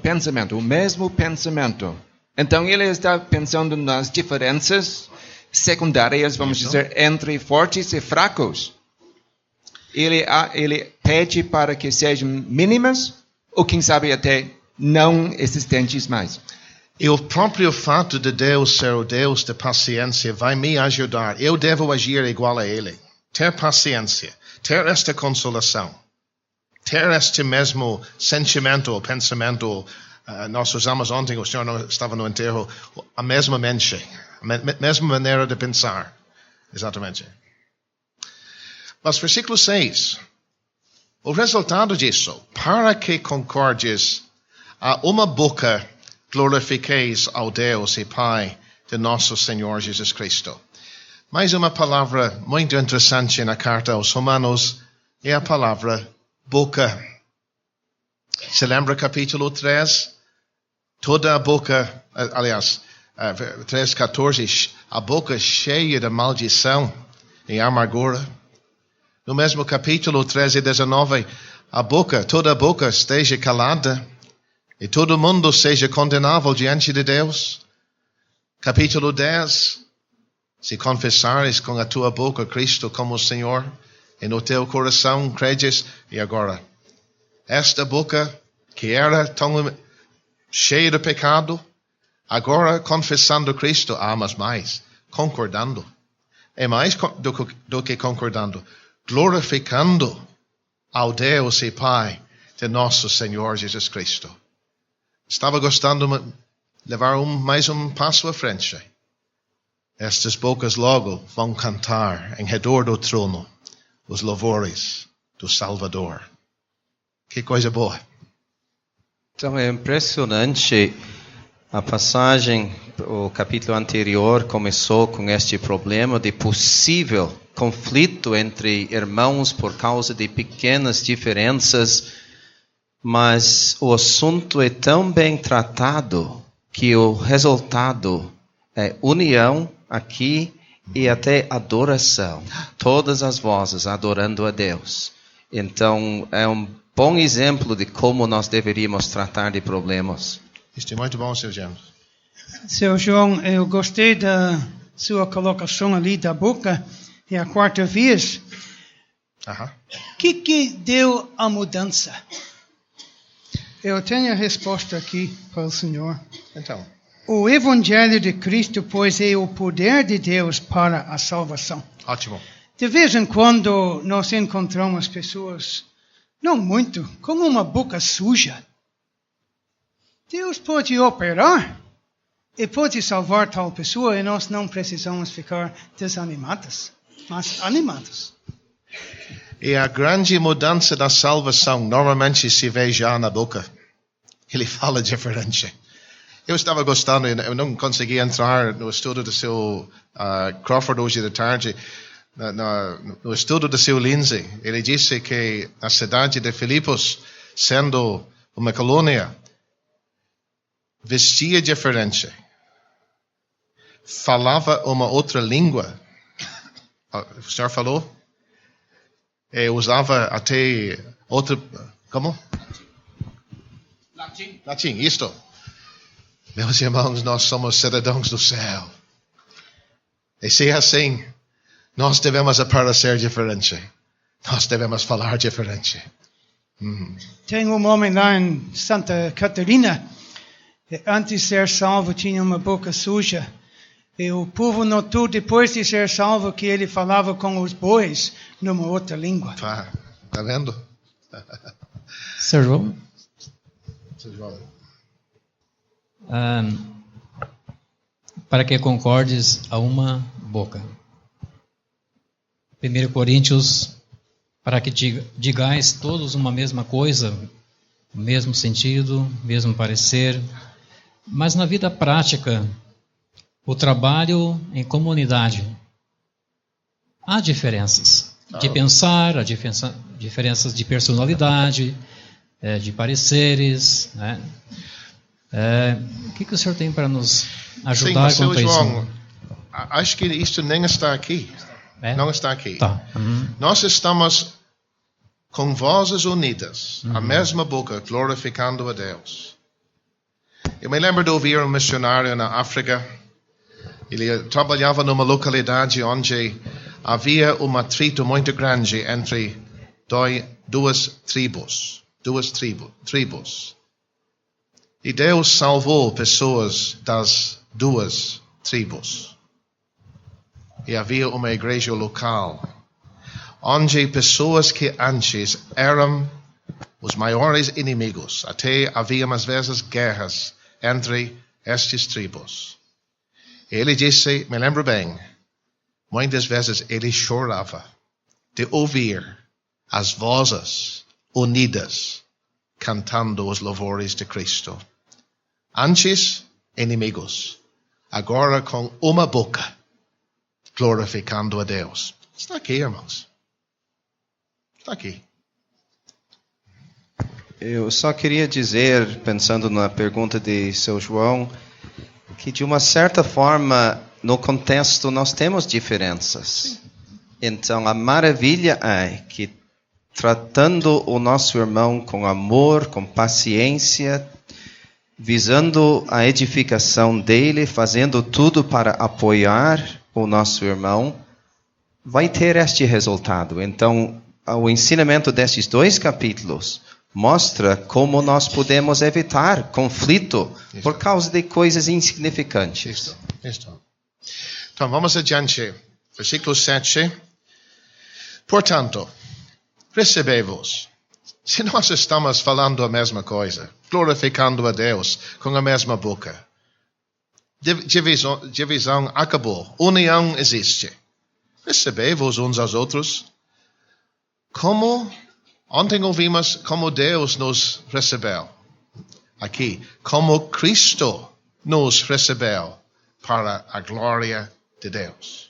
O mesmo pensamento. Então, ele está pensando nas diferenças secundárias, vamos dizer, entre fortes e fracos. Ele pede para que sejam mínimas, ou quem sabe até não existentes mais. E o próprio fato de Deus ser o Deus de paciência vai me ajudar. Eu devo agir igual a Ele. Ter paciência. Ter esta consolação. Ter este mesmo sentimento ou pensamento. Nós usamos ontem, o senhor não estava no enterro, a mesma mente. A mesma maneira de pensar. Exatamente. Mas versículo 6. O resultado disso, para que concordes a uma boca, glorifiqueis ao Deus e Pai de nosso Senhor Jesus Cristo. Mais uma palavra muito interessante na carta aos Romanos é a palavra boca. Se lembra capítulo 3? Toda a boca, aliás, 3:14, a boca cheia de maldição e amargura. No mesmo capítulo 13:19, toda a boca esteja calada e todo mundo seja condenável diante de Deus. Capítulo 10, se confessares com a tua boca Cristo como Senhor e no teu coração credes, e agora, esta boca que era tão cheia de pecado, agora confessando Cristo, mas mais, concordando. É mais do que concordando. Glorificando ao Deus e Pai de nosso Senhor Jesus Cristo. Estava gostando de levar mais um passo à frente. Estas bocas logo vão cantar em redor do trono os louvores do Salvador. Que coisa boa. Então é impressionante a passagem, o capítulo anterior começou com este problema de possível conflito entre irmãos por causa de pequenas diferenças, mas o assunto é tão bem tratado que o resultado é união aqui e até adoração. Todas as vozes adorando a Deus. Então é um bom exemplo de como nós deveríamos tratar de problemas. Isto é muito bom, Sr. James. Sr. João, eu gostei da sua colocação ali da boca e a quarta vez. O que deu a mudança? Eu tenho a resposta aqui para o senhor. Então. O Evangelho de Cristo, pois, é o poder de Deus para a salvação. Ótimo. De vez em quando nós encontramos pessoas, não muito, com uma boca suja. Deus pode operar e pode salvar tal pessoa e nós não precisamos ficar desanimados, mas animados. E a grande mudança da salvação normalmente se vê já na boca. Ele fala diferente. Eu estava gostando, eu não consegui entrar no estudo do seu Crawford hoje de tarde, no estudo do seu Lindsay. Ele disse que a cidade de Filipos, sendo uma colônia, vestia diferente, falava uma outra língua. O senhor falou? E usava até outra... Como? Latim, isto. Meus irmãos, nós somos cidadãos do céu. E se é assim, nós devemos aparecer diferente. Nós devemos falar diferente. Tem um homem lá em Santa Catarina. antes de ser salvo tinha uma boca suja. E o povo notou depois de ser salvo que ele falava com os bois numa outra língua. Tá vendo? Sr. João? Para que concordes a uma boca. 1 Coríntios, para que digais todos uma mesma coisa, o mesmo sentido, mesmo parecer, mas na vida prática, o trabalho em comunidade, há diferenças de pensar, há diferenças de personalidade, de pareceres, né? O que o senhor tem para nos ajudar Sim, quanto a João, isso? acho que isto nem está aqui. Não está aqui. Tá. Nós estamos com vozes unidas, a mesma boca, glorificando a Deus. Eu me lembro de ouvir um missionário na África. Ele trabalhava numa localidade onde havia um atrito muito grande entre duas tribos. E Deus salvou pessoas das duas tribos. E havia uma igreja local, onde pessoas que antes eram os maiores inimigos, até havia às vezes guerras entre estas tribos. Ele disse, me lembro bem, muitas vezes ele chorava de ouvir as vozes unidas cantando os louvores de Cristo. Antes, inimigos, agora com uma boca, glorificando a Deus. Está aqui, irmãos. Está aqui. Eu só queria dizer, pensando na pergunta de seu João, que de uma certa forma, no contexto, nós temos diferenças. Então, a maravilha é que, tratando o nosso irmão com amor, com paciência, visando a edificação dele, fazendo tudo para apoiar o nosso irmão, vai ter este resultado. Então, o ensinamento destes 2 capítulos mostra como nós podemos evitar conflito por causa de coisas insignificantes. Isso. Então, vamos adiante. Versículo 7. Portanto, recebei-vos. Se nós estamos falando a mesma coisa, glorificando a Deus com a mesma boca, divisão acabou, união existe. Recebei-vos uns aos outros. Ontem ouvimos como Deus nos recebeu. Aqui, como Cristo nos recebeu para a glória de Deus.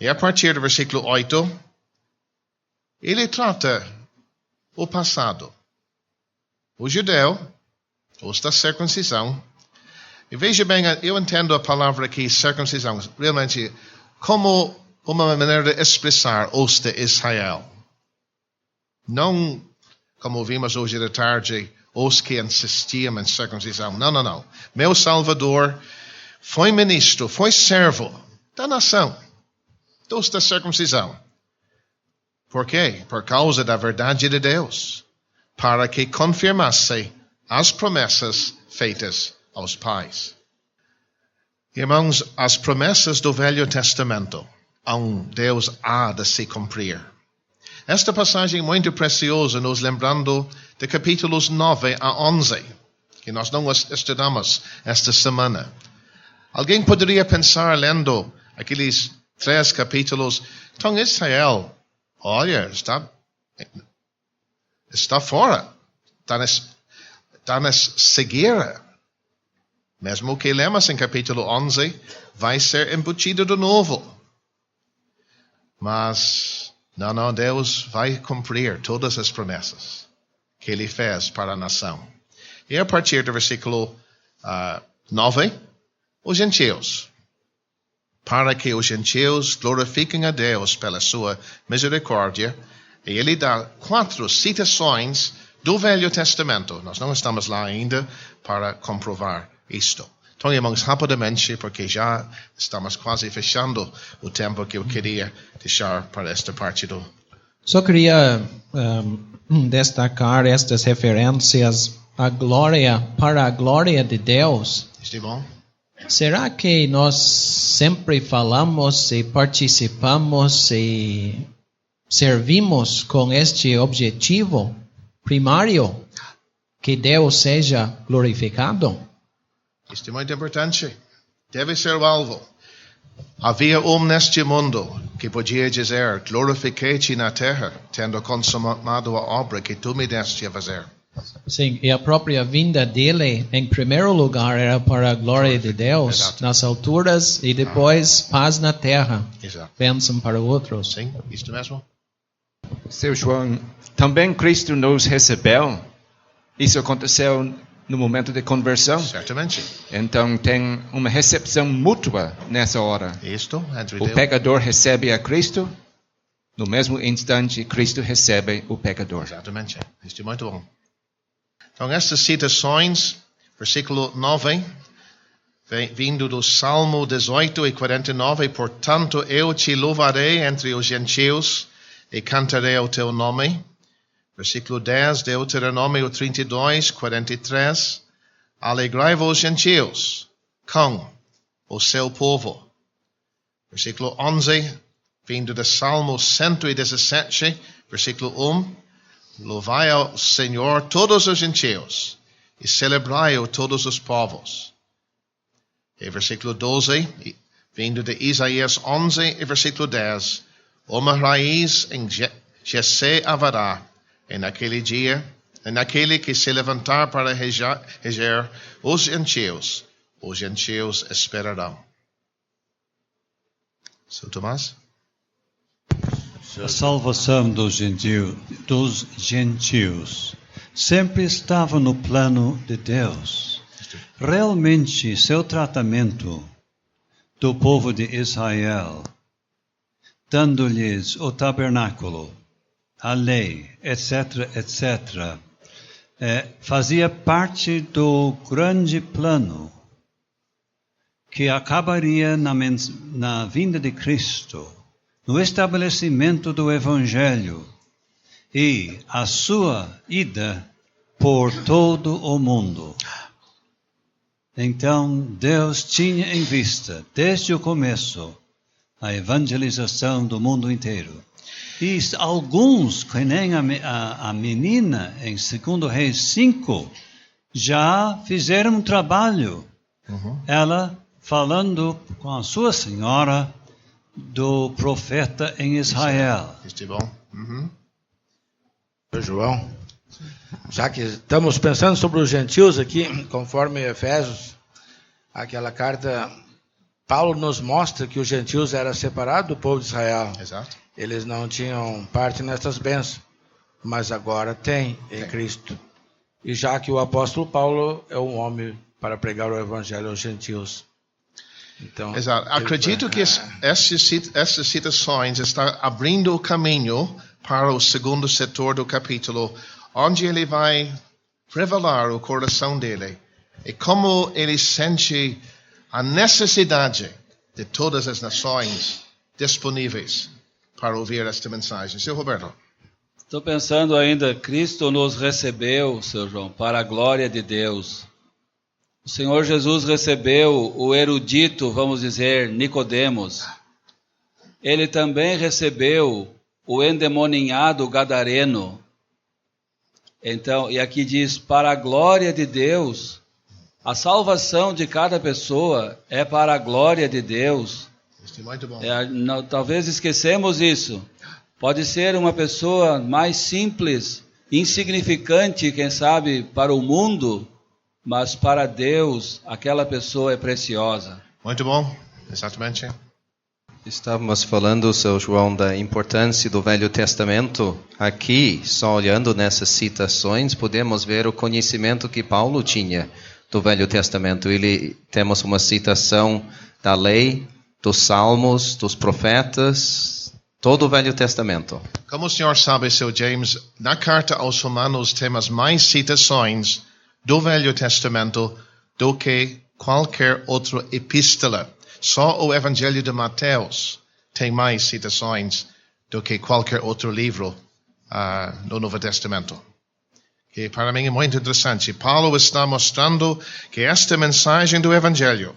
E a partir do versículo 8, ele trata o passado. O judeu, os da circuncisão. E veja bem, eu entendo a palavra aqui, circuncisão, realmente como uma maneira de expressar os de Israel. Não, como vimos hoje de tarde, os que insistiam em circuncisão. Não. Meu Salvador foi ministro, foi servo da nação, dos da circuncisão. Por quê? Por causa da verdade de Deus, para que confirmasse as promessas feitas aos pais. Irmãos, as promessas do Velho Testamento, Deus há de se cumprir. Esta passagem é muito preciosa, nos lembrando de capítulos 9 a 11, que nós não estudamos esta semana. Alguém poderia pensar, lendo aqueles 3 capítulos, então Israel, olha, está fora, está na cegueira. Mesmo o que lemos em capítulo 11 vai ser embutido de novo. Mas, não, Deus vai cumprir todas as promessas que Ele fez para a nação. E a partir do versículo 9, os gentios. Para que os gentios glorifiquem a Deus pela sua misericórdia. E Ele dá 4 citações do Velho Testamento. Nós não estamos lá ainda para comprovar isto. Então, irmãos, rapidamente, porque já estamos quase fechando o tempo que eu queria deixar para esta parte do... Só queria destacar estas referências para a glória de Deus, Está bom? será que nós sempre falamos e participamos e servimos com este objetivo primário, que Deus seja glorificado? Isto é muito importante. Deve ser o alvo. Havia neste mundo que podia dizer: glorifiquei-te na terra, tendo consumado a obra que tu me deste a fazer. Sim, e a própria vinda dele, em primeiro lugar, era para a glória de Deus, Exato. nas alturas, e depois paz na terra, Exato. bênção para outros. Sim, isto mesmo. Seu João, também Cristo nos recebeu. Isso aconteceu no momento de conversão. Certamente. Então tem uma recepção mútua nessa hora. Isto, entre O Deus. pecador recebe a Cristo, no mesmo instante Cristo recebe o pecador. Exatamente. Isto é muito bom. Então, estas citações, versículo 9, vindo do Salmo 18 e 49, portanto, eu te louvarei entre os gentios e cantarei o teu nome. Versículo 10, Deuteronômio 32, 43, alegrai-vos gentios com o seu povo. Versículo 11, vindo do Salmo 117, versículo 1, louvai ao Senhor todos os gentios e celebrai-o todos os povos. E versículo 12, vindo de Isaías 11 e versículo 10, uma raiz em Jessé haverá, e naquele dia, e naquele que se levantar para reger os gentios esperarão. São Tomás? A salvação dos gentios sempre estava no plano de Deus. Realmente, seu tratamento do povo de Israel, dando-lhes o tabernáculo, a lei, etc., etc., fazia parte do grande plano que acabaria na vinda de Cristo, no estabelecimento do Evangelho e a sua ida por todo o mundo. Então, Deus tinha em vista, desde o começo, a evangelização do mundo inteiro. E alguns, que nem a menina em 2 Reis 5, já fizeram um trabalho. Ela falando com a sua senhora do profeta em Israel. Isto é bom. João, já que estamos pensando sobre os gentios aqui, conforme Efésios, aquela carta, Paulo nos mostra que os gentios eram separados do povo de Israel. Exato. Eles não tinham parte nessas bênçãos, mas agora tem em Cristo. E já que o apóstolo Paulo é um homem para pregar o evangelho aos gentios. Então, exato. Acredito que essas citações estão abrindo o caminho para o segundo setor do capítulo, onde ele vai revelar o coração dele e como ele sente a necessidade de todas as nações disponíveis para ouvir esta mensagem. Seu Roberto. Estou pensando ainda, Cristo nos recebeu, seu João, para a glória de Deus. O Senhor Jesus recebeu o erudito, vamos dizer, Nicodemos. Ele também recebeu o endemoninhado gadareno. Então, e aqui diz, para a glória de Deus, a salvação de cada pessoa é para a glória de Deus. Isso é muito bom. Talvez esquecemos isso. Pode ser uma pessoa mais simples, insignificante, quem sabe, para o mundo, mas para Deus, aquela pessoa é preciosa. Muito bom, exatamente. Estávamos falando, seu João, da importância do Velho Testamento. Aqui, só olhando nessas citações, podemos ver o conhecimento que Paulo tinha do Velho Testamento. Temos uma citação da lei, dos salmos, dos profetas, todo o Velho Testamento. Como o senhor sabe, seu James, na carta aos Romanos temos mais citações do Velho Testamento do que qualquer outra epístola. Só o Evangelho de Mateus tem mais citações do que qualquer outro livro no Novo Testamento. que para mim é muito interessante. Paulo está mostrando que esta mensagem do Evangelho,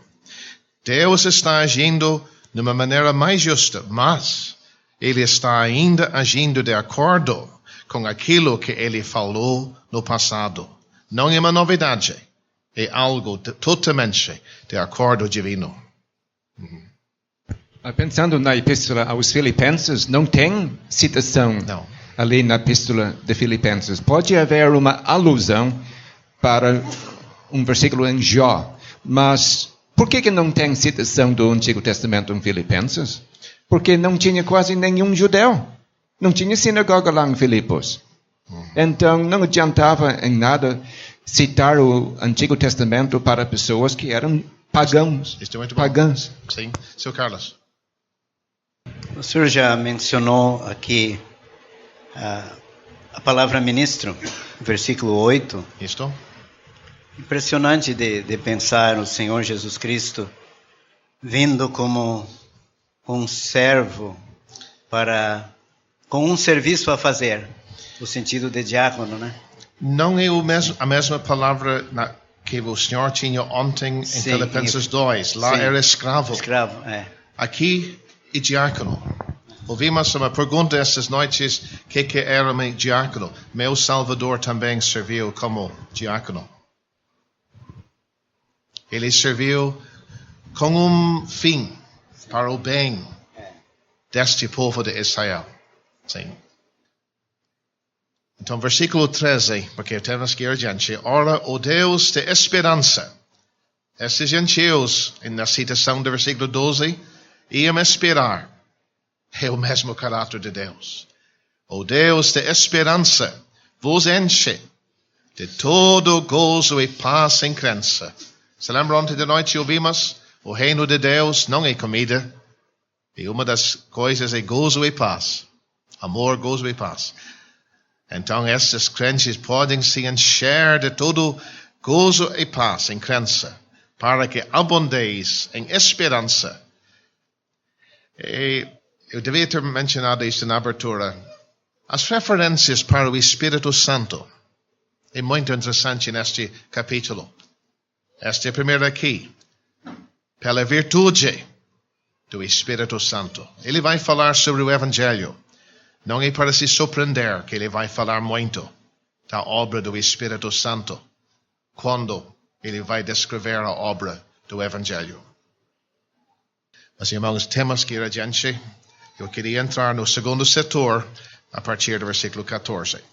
Deus está agindo de uma maneira mais justa, mas Ele está ainda agindo de acordo com aquilo que Ele falou no passado. Não é uma novidade, é algo totalmente de acordo divino. Pensando na epístola aos Filipenses, não tem citação ali na epístola de Filipenses. Pode haver uma alusão para um versículo em Jó, mas por que não tem citação do Antigo Testamento em Filipenses? Porque não tinha quase nenhum judeu. Não tinha sinagoga lá em Filipos. Então não adiantava em nada citar o Antigo Testamento para pessoas que eram pagãos. Pagãs. Sim, Sr. Carlos. O senhor já mencionou aqui a palavra ministro, versículo 8. Isto? Impressionante de pensar o Senhor Jesus Cristo vindo como um servo com um serviço a fazer, no sentido de diácono, né? Não é a mesma palavra que o Senhor tinha ontem em Filipenses 2. Lá era escravo. Escravo, é. Aqui é diácono. Ouvimos uma pergunta estas noites, que era um diácono? Meu Salvador também serviu como diácono. Ele serviu com um fim, para o bem deste povo de Israel. Sim. Então, versículo 13, porque temos que ir adiante. Ora, o Deus de esperança. Estes gentios, na citação do versículo 12, iam esperar. É o mesmo caráter de Deus. O Deus de esperança vos enche de todo gozo e paz em crença. Se lembra ontem de noite ouvimos? O reino de Deus não é comida. E uma das coisas é gozo e paz. Amor, gozo e paz. Então, estes crentes podem se encher de todo gozo e paz em crença, para que abundeis em esperança. E eu devia ter mencionado isto na abertura. As referências para o Espírito Santo é muito interessante neste capítulo. Esta é a primeira aqui. Pela virtude do Espírito Santo. Ele vai falar sobre o Evangelho. Não é para se surpreender que ele vai falar muito da obra do Espírito Santo quando ele vai descrever a obra do Evangelho. Mas, irmãos, temos que ir adiante. Eu queria entrar no segundo setor a partir do versículo 14.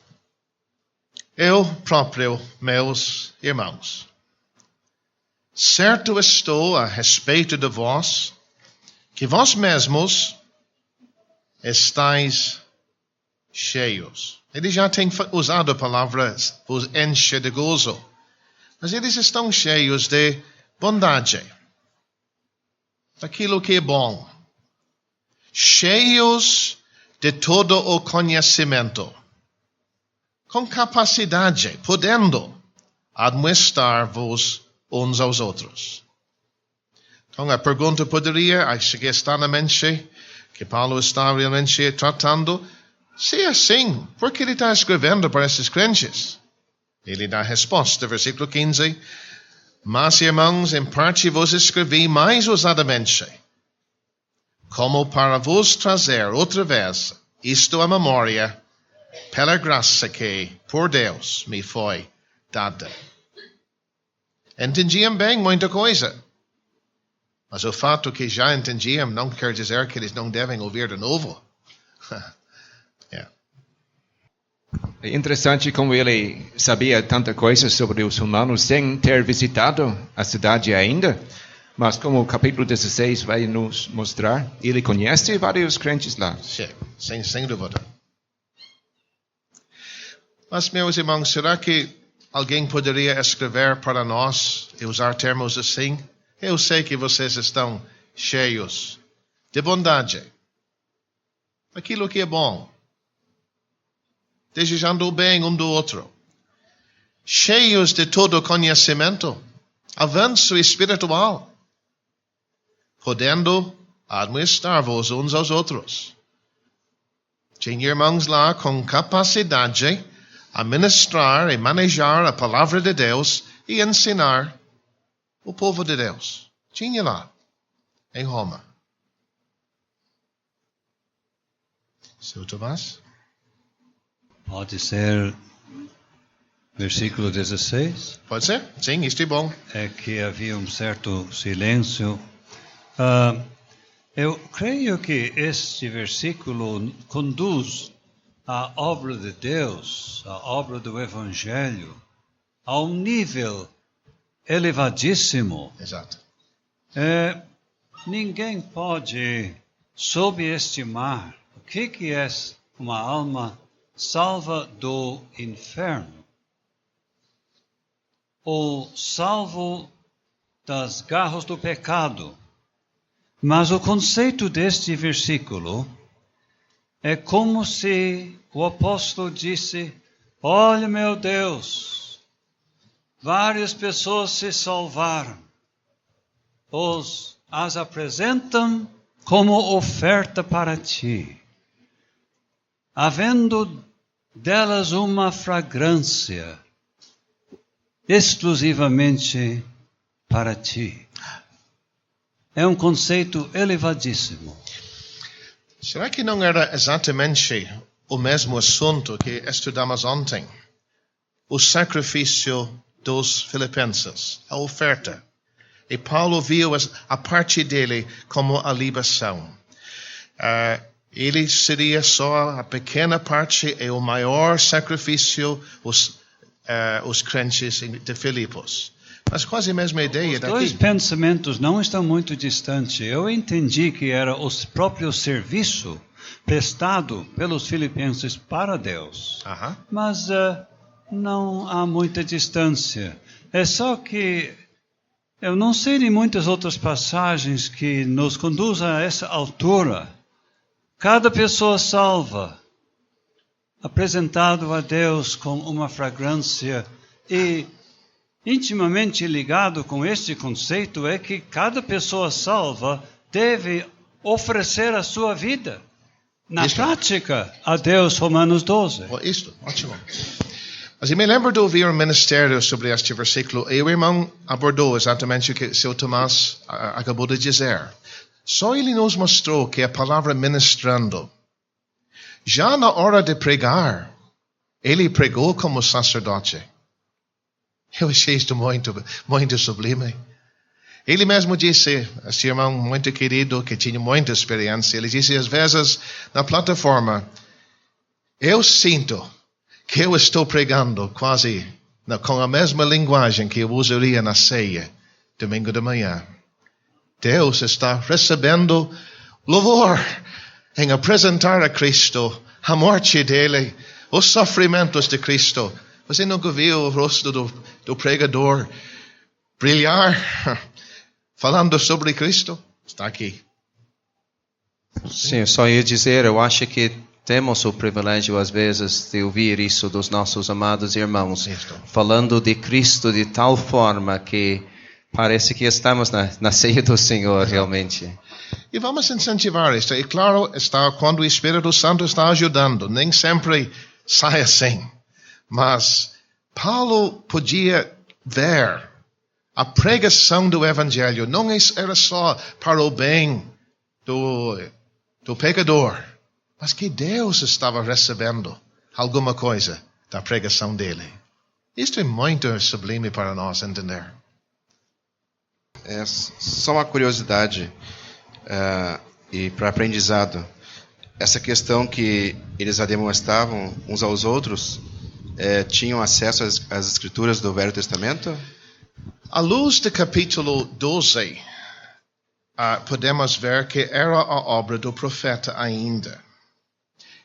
Eu próprio, meus irmãos, certo estou a respeito de vós, que vós mesmos estáis cheios. Ele já tem usado a palavra vos enche de gozo. Mas eles estão cheios de bondade. Aquilo que é bom. Cheios de todo o conhecimento. Com capacidade, podendo administrar-vos uns aos outros. Então a pergunta poderia, acho que está na mente, que Paulo está realmente tratando. Se é assim, por que ele está escrevendo para esses crentes? Ele dá a resposta, versículo 15. Mas, irmãos, em parte vos escrevi mais ousadamente, como para vos trazer outra vez isto à memória, pela graça que, por Deus, me foi dada. Entendiam bem muita coisa. Mas o fato que já entendiam não quer dizer que eles não devem ouvir de novo. É interessante como ele sabia tanta coisa sobre os romanos sem ter visitado a cidade ainda. Mas como o capítulo 16 vai nos mostrar, ele conhece vários crentes lá. Sim, sem dúvida. Mas, meus irmãos, será que alguém poderia escrever para nós e usar termos assim? Eu sei que vocês estão cheios de bondade. Aquilo que é bom. Desejando o bem um do outro. Cheios de todo conhecimento. Avanço espiritual. Podendo administrar-vos uns aos outros. Tinha irmãos lá com capacidade a ministrar e manejar a palavra de Deus e ensinar o povo de Deus. Tinha lá, em Roma. Seu Tomás? Pode ser versículo 16? Pode ser? Sim, isto é bom. É que havia um certo silêncio. Eu creio que este versículo conduz a obra de Deus, a obra do Evangelho, a um nível elevadíssimo. Exato. Ninguém pode subestimar o que é uma alma salva do inferno, ou salvo das garras do pecado. Mas o conceito deste versículo é como se o apóstolo disse: olha, meu Deus, várias pessoas se salvaram, as apresentam como oferta para ti, havendo delas uma fragrância exclusivamente para ti. É um conceito elevadíssimo. Será que não era exatamente o mesmo assunto que estudamos ontem? O sacrifício dos filipenses, a oferta. E Paulo viu a parte dele como a libação. Ele seria só a pequena parte e o maior sacrifício os crentes de Filipos. Mas quase a mesma ideia daqui. Os dois pensamentos não estão muito distantes. Eu entendi que era o próprio serviço prestado pelos filipenses para Deus. Mas não há muita distância. É só que eu não sei de muitas outras passagens que nos conduzem a essa altura. Cada pessoa salva, apresentado a Deus com uma fragrância, e intimamente ligado com este conceito é que cada pessoa salva deve oferecer a sua vida, na prática, a Deus, Romanos 12. Isto, ótimo. Mas eu me lembro de ouvir um ministério sobre este versículo, e o irmão abordou exatamente o que o seu Tomás acabou de dizer. Só ele nos mostrou que a palavra ministrando, já na hora de pregar, ele pregou como sacerdote. Eu achei isto muito, muito sublime. Ele mesmo disse, esse irmão muito querido, que tinha muita experiência, ele disse, às vezes, na plataforma, eu sinto que eu estou pregando quase com a mesma linguagem que eu usaria na ceia, domingo de manhã. Deus está recebendo louvor em apresentar a Cristo, a morte dele, os sofrimentos de Cristo. Você nunca viu o rosto do pregador brilhar, falando sobre Cristo? Está aqui. Sim, eu só ia dizer, eu acho que temos o privilégio, às vezes, de ouvir isso dos nossos amados irmãos, falando de Cristo de tal forma que parece que estamos na ceia do Senhor, realmente. E vamos incentivar isto. E claro, quando o Espírito Santo está ajudando, nem sempre sai assim. Mas Paulo podia ver a pregação do Evangelho. Não era só para o bem do pecador, mas que Deus estava recebendo alguma coisa da pregação dele. Isto é muito sublime para nós entender. É só uma curiosidade e para aprendizado. Essa questão que eles a demonstravam uns aos outros, tinham acesso às escrituras do Velho Testamento? À luz do capítulo 12, podemos ver que era a obra do profeta ainda.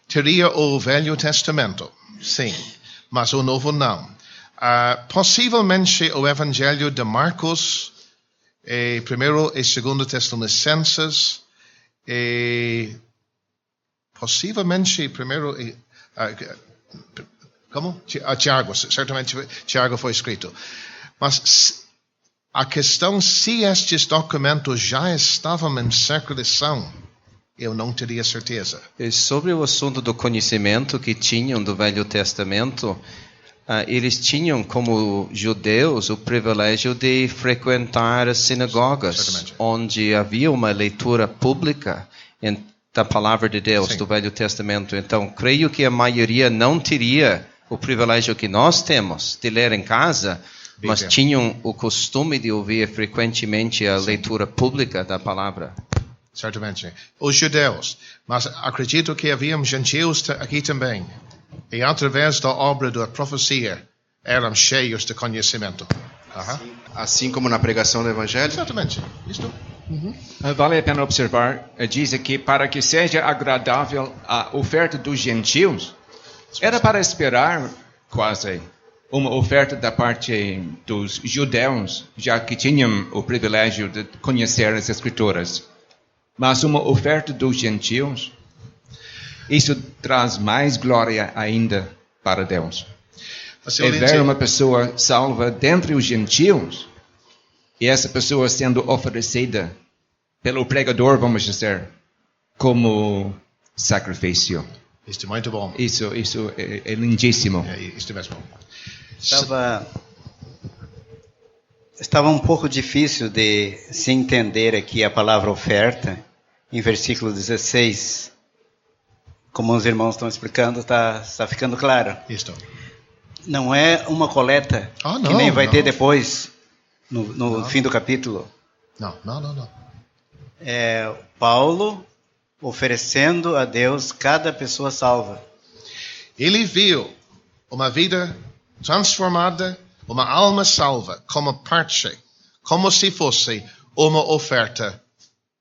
Teria o Velho Testamento, sim, mas o Novo não. Possivelmente o Evangelho de Marcos, e 1 e 2 Tessalonicenses, e possivelmente Tiago, certamente Tiago foi escrito. Mas a questão, se estes documentos já estavam em circulação, eu não teria certeza. E sobre o assunto do conhecimento que tinham do Velho Testamento, eles tinham como judeus o privilégio de frequentar as sinagogas, Certamente. onde havia uma leitura pública da palavra de Deus, Sim. do Velho Testamento. Então, creio que a maioria não teria o privilégio que nós temos de ler em casa, mas Bíblia. tinham o costume de ouvir frequentemente a leitura pública da palavra. Certamente. Os judeus. Mas acredito que haviam gentios aqui também. E através da obra da profecia, eram cheios de conhecimento. Aham. Assim como na pregação do Evangelho. Exatamente. Isto. Vale a pena observar, diz aqui, para que seja agradável a oferta dos gentios. Era para esperar, quase, uma oferta da parte dos judeus, já que tinham o privilégio de conhecer as Escrituras. Mas uma oferta dos gentios, isso traz mais glória ainda para Deus. É ver uma pessoa salva dentre os gentios, e essa pessoa sendo oferecida pelo pregador, vamos dizer, como sacrifício. Isto é muito bom. Isso é lindíssimo. É, isto mesmo. Estava um pouco difícil de se entender aqui a palavra oferta, em versículo 16. Como os irmãos estão explicando, está ficando claro. Isto. Não é uma coleta que nem vai ter depois, no fim do capítulo. Não. É Paulo oferecendo a Deus cada pessoa salva. Ele viu uma vida transformada, uma alma salva, como parte, como se fosse uma oferta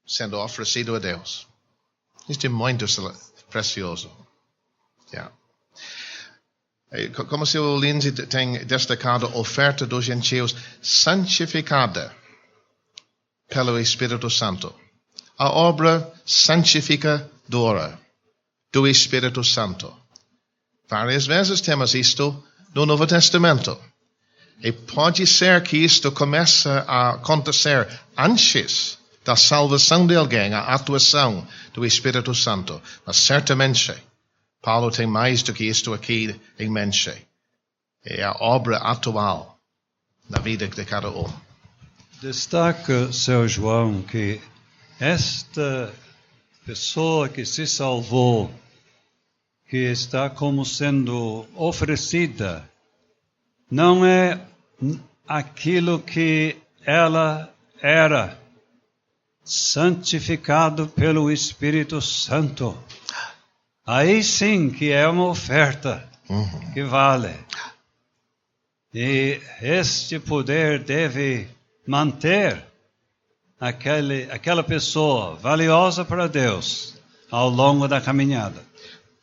sendo oferecida a Deus. Isto é muito precioso. Yeah. Como se o Lindsay tem destacado, a oferta dos gentios santificada pelo Espírito Santo. A obra santificadora do Espírito Santo. Várias vezes temos isto no Novo Testamento. E pode ser que isto comece a acontecer antes da salvação de alguém, a atuação do Espírito Santo. Mas certamente, Paulo tem mais do que isto aqui em mente. É a obra atual na vida de cada um. Destaca, seu João, que esta pessoa que se salvou, que está como sendo oferecida, não é aquilo que ela era, santificado pelo Espírito Santo. Aí sim que é uma oferta que vale. E este poder deve manter aquela pessoa valiosa para Deus ao longo da caminhada.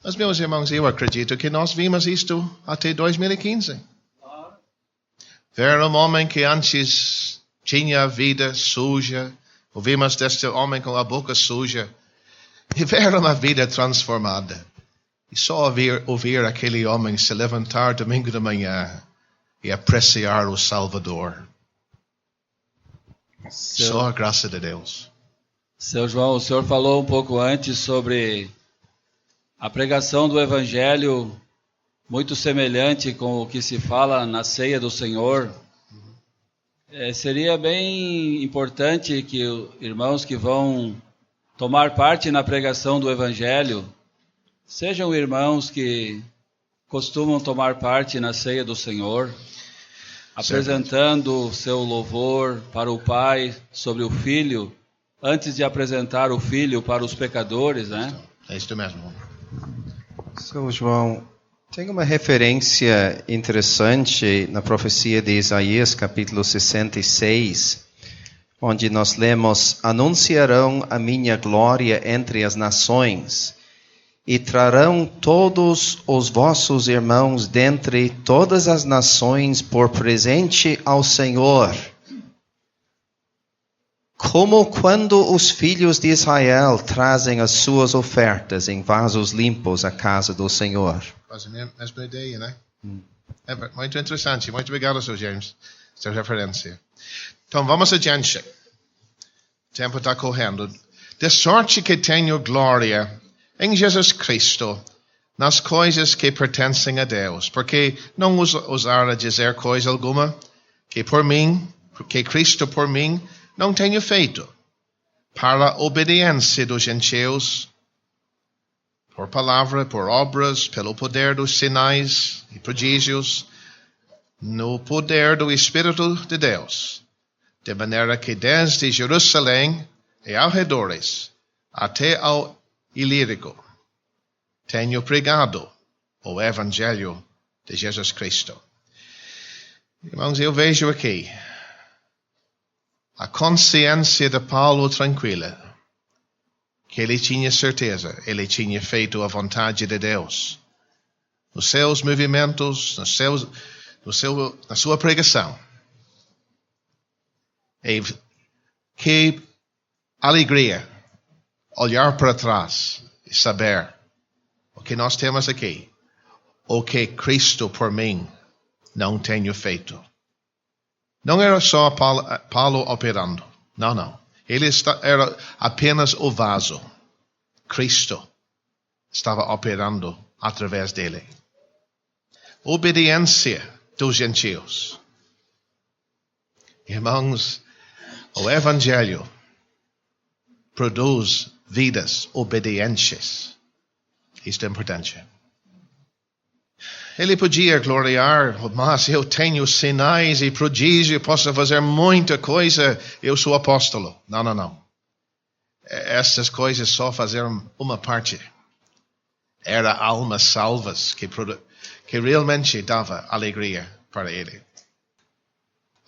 Mas, meus irmãos, eu acredito que nós vimos isto até 2015. Ver um homem que antes tinha a vida suja, ouvimos deste homem com a boca suja, e ver uma vida transformada. E só ouvir aquele homem se levantar domingo de manhã e apreciar o Salvador. Só a graça de Deus. Seu João, o senhor falou um pouco antes sobre a pregação do Evangelho, muito semelhante com o que se fala na ceia do Senhor. Seria bem importante que irmãos que vão tomar parte na pregação do Evangelho sejam irmãos que costumam tomar parte na ceia do Senhor, apresentando seu louvor para o Pai sobre o Filho, antes de apresentar o Filho para os pecadores, né? É isso mesmo. Seu João, tem uma referência interessante na profecia de Isaías, capítulo 66, onde nós lemos: anunciarão a minha glória entre as nações, e trarão todos os vossos irmãos dentre todas as nações por presente ao Senhor. Como quando os filhos de Israel trazem as suas ofertas em vasos limpos à casa do Senhor. Quase a mesma ideia, né? É muito interessante. Muito obrigado, Sr. James, essa referência. Então, vamos adiante. O tempo está correndo. de sorte que tenho glória em Jesus Cristo nas coisas que pertencem a Deus, porque não ousara dizer coisa alguma que por mim, que Cristo por mim, não tenho feito, para a obediência dos gentios, por palavra, por obras, pelo poder dos sinais e prodígios, no poder do Espírito de Deus, de maneira que desde Jerusalém e alredores até ao Ilírico tenho pregado o Evangelho de Jesus Cristo. Irmãos, eu vejo aqui a consciência de Paulo tranquila, que ele tinha certeza, ele tinha feito a vontade de Deus nos seus movimentos, na sua pregação. E que alegria olhar para trás e saber o que nós temos aqui, o que Cristo por mim não tenho feito. Não era só Paulo operando. Não. Ele era apenas o vaso. Cristo estava operando através dele. Obediência dos gentios. Irmãos, o Evangelho produz vidas obedientes. Isto é importante. Ele podia gloriar, mas eu tenho sinais e prodígio, posso fazer muita coisa, eu sou apóstolo. Não. Essas coisas só faziam uma parte. Era almas salvas que realmente dava alegria para ele.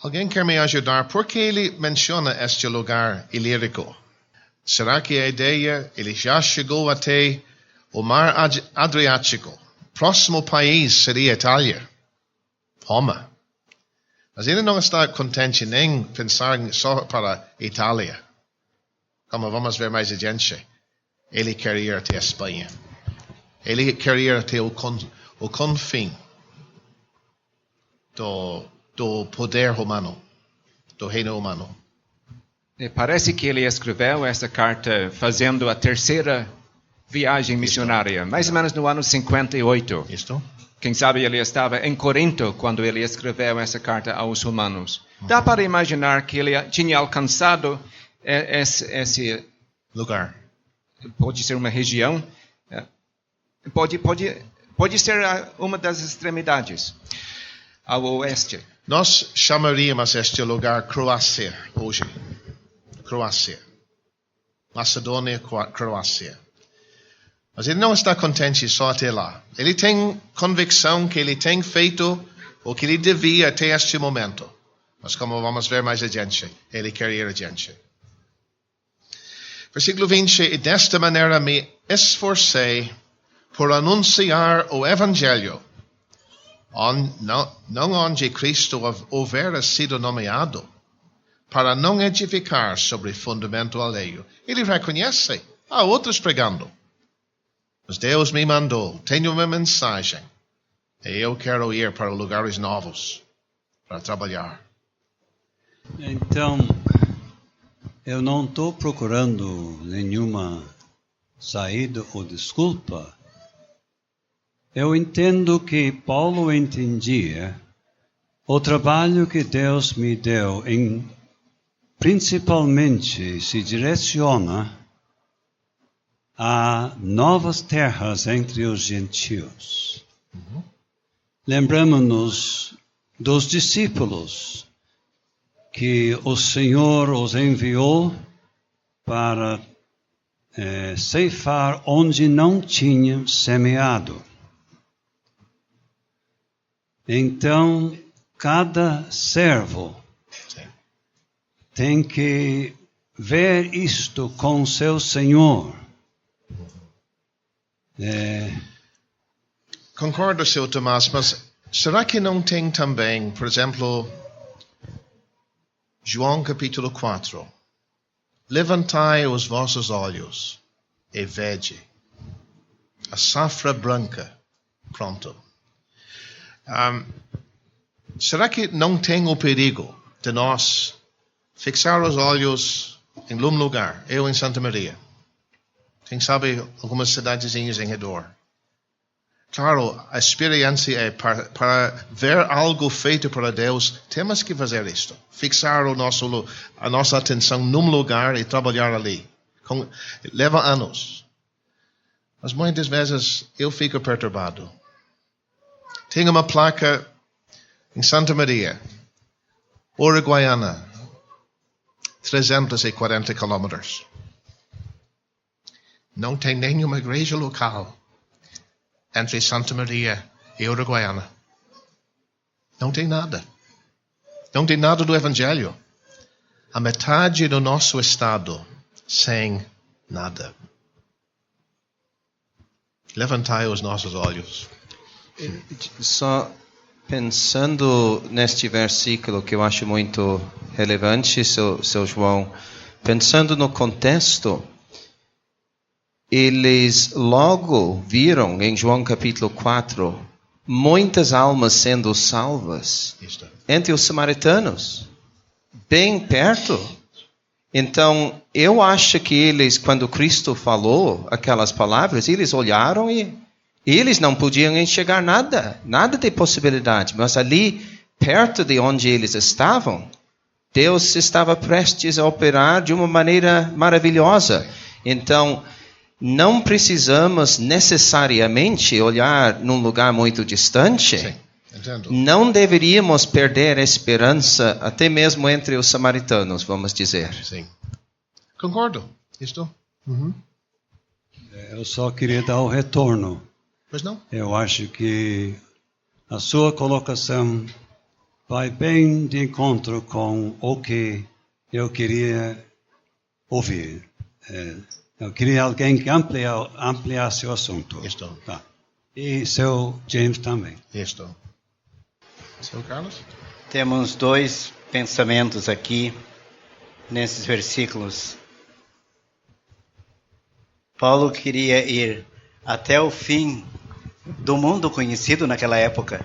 Alguém quer me ajudar? Por que ele menciona este lugar Ilírico? Será que a ideia, ele já chegou até o mar Adriático? Próximo país seria Itália, Roma. Mas ele não está contente nem pensar só para Itália. Como vamos ver mais adiante, ele quer ir até a Espanha. Ele quer ir até o confim do poder humano, do reino humano. E parece que ele escreveu essa carta fazendo a terceira viagem missionária, mais ou menos no ano 58. Isto? Quem sabe ele estava em Corinto quando ele escreveu essa carta aos romanos. Dá para imaginar que ele tinha alcançado esse lugar. Pode ser uma região, pode ser uma das extremidades, ao oeste. Nós chamaríamos este lugar Croácia hoje. Croácia. Macedônia, Croácia. Mas ele não está contente só até lá. Ele tem convicção que ele tem feito o que ele devia até este momento. Mas como vamos ver mais adiante, ele quer ir adiante. Versículo 20. E desta maneira me esforcei por anunciar o Evangelho, não onde Cristo houvera sido nomeado, para não edificar sobre fundamento alheio. Ele reconhece, há outros pregando. Mas Deus me mandou, tenho uma mensagem, e eu quero ir para lugares novos, para trabalhar. Então, eu não estou procurando nenhuma saída ou desculpa. Eu entendo que Paulo entendia o trabalho que Deus me deu, principalmente se direciona a novas terras entre os gentios. Lembramos-nos dos discípulos que o Senhor os enviou para ceifar onde não tinham semeado. Então, cada servo tem que ver isto com seu Senhor. Concordo, seu Tomás, mas será que não tem também, por exemplo, João capítulo 4. Levantai os vossos olhos e vede a safra branca pronto. Será que não tem o perigo de nós fixar os olhos em algum lugar, eu em Santa Maria. Quem sabe algumas cidadezinhas em redor. Claro, a experiência é para ver algo feito para Deus, temos que fazer isto. Fixar a nossa atenção num lugar e trabalhar ali. Leva anos. Mas muitas vezes eu fico perturbado. Tem uma placa em Santa Maria, Uruguaiana, 340 quilômetros. Não tem nenhuma igreja local entre Santa Maria e Uruguaiana. Não tem nada. Não tem nada do Evangelho. A metade do nosso estado sem nada. Levantai os nossos olhos. Só pensando neste versículo que eu acho muito relevante, seu João, pensando no contexto, eles logo viram em João capítulo 4 muitas almas sendo salvas entre os samaritanos, bem perto. Então, eu acho que eles, quando Cristo falou aquelas palavras, eles olharam e eles não podiam enxergar nada de possibilidade, mas ali, perto de onde eles estavam, Deus estava prestes a operar de uma maneira maravilhosa. Então, não precisamos necessariamente olhar num lugar muito distante. Sim, entendo. Não deveríamos perder a esperança, até mesmo entre os samaritanos, vamos dizer. Sim. Concordo. Isto? Uhum. Eu só queria dar o retorno. Pois não? Eu acho que a sua colocação vai bem de encontro com o que eu queria ouvir. Eu queria alguém que ampliasse o assunto. Isto. Tá. E seu James também. Isto. Seu Carlos? Temos dois pensamentos aqui nesses versículos. Paulo queria ir até o fim do mundo conhecido naquela época,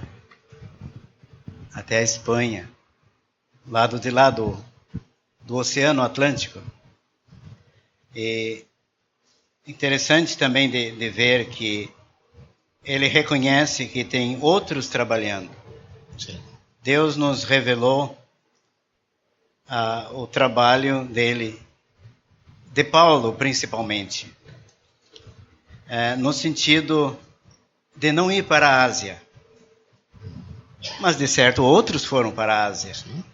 até a Espanha, lado de lá do Oceano Atlântico. E interessante também de ver que ele reconhece que tem outros trabalhando. Sim. Deus nos revelou o trabalho dele, de Paulo principalmente, no sentido de não ir para a Ásia. Mas de certo outros foram para a Ásia. Sim.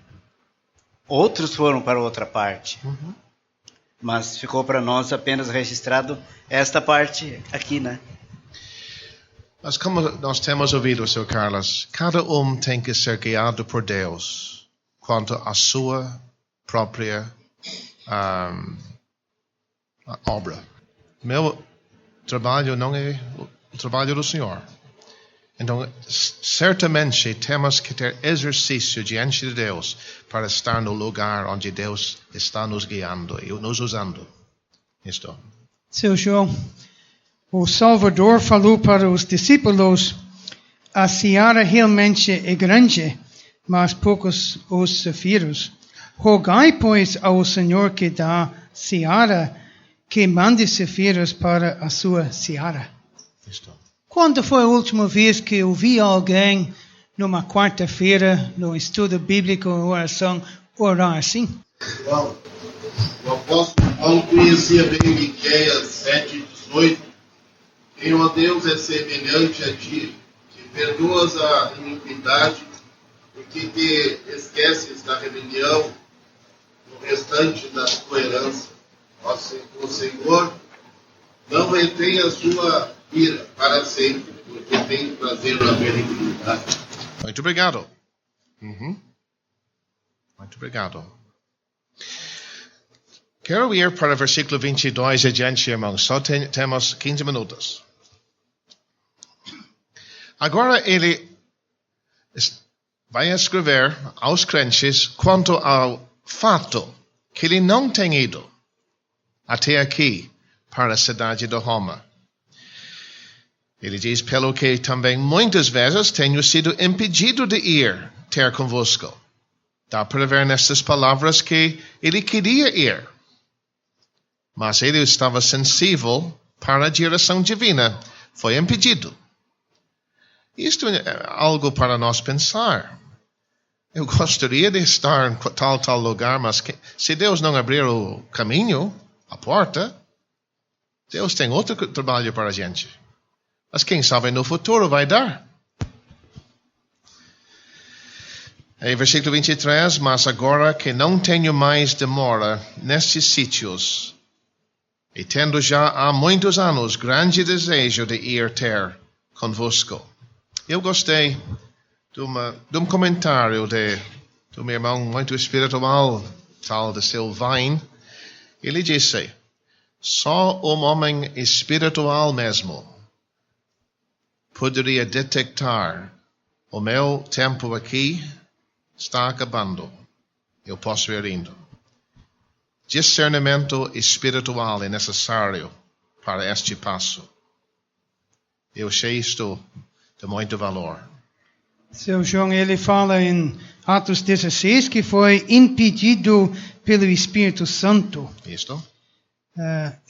Outros foram para outra parte. Uhum. Mas ficou para nós apenas registrado esta parte aqui, né? Mas como nós temos ouvido, Sr. Carlos, cada tem que ser guiado por Deus quanto à sua própria obra. Meu trabalho não é o trabalho do Senhor. Então, certamente temos que ter exercício diante de Deus para estar no lugar onde Deus está nos guiando e nos usando. Isto. Seu João, o Salvador falou para os discípulos: a seara realmente é grande, mas poucos os ceifeiros. Rogai, pois, ao Senhor que dá seara, que mande ceifeiros para a sua seara. Isto. Quando foi a última vez que eu vi alguém, numa quarta-feira, no estudo bíblico, oração, orar assim? Bom, o apóstolo Paulo conhecia bem Miqueias 7:18. Quem, ó Deus, é semelhante a ti, que perdoas a iniquidade e que te esqueces da rebelião no restante da tua herança. O Senhor não retém a sua ira para sempre, porque tem prazer na benignidade. Muito obrigado. Uhum. Muito obrigado. Quero ir para o versículo 22 adiante, irmãos. Só temos 15 minutos. Agora ele vai escrever aos crentes quanto ao fato que ele não tem ido até aqui para a cidade de Roma. Ele diz, pelo que também muitas vezes tenho sido impedido de ir ter convosco. Dá para ver nestas palavras que ele queria ir. Mas ele estava sensível para a direção divina. Foi impedido. Isto é algo para nós pensar. Eu gostaria de estar em tal lugar, mas se Deus não abrir o caminho, a porta, Deus tem outro trabalho para a gente. Mas quem sabe no futuro vai dar. Em versículo 23, mas agora que não tenho mais demora nestes sítios, e tendo já há muitos anos grande desejo de ir ter convosco. Eu gostei de um comentário do meu irmão muito espiritual, tal de Sylvain. Ele disse, só um homem espiritual mesmo poderia detectar o meu tempo aqui está acabando. Eu posso ir indo. Discernimento espiritual é necessário para este passo. Eu achei isto de muito valor. Seu João, ele fala em Atos 16 que foi impedido pelo Espírito Santo. Isto?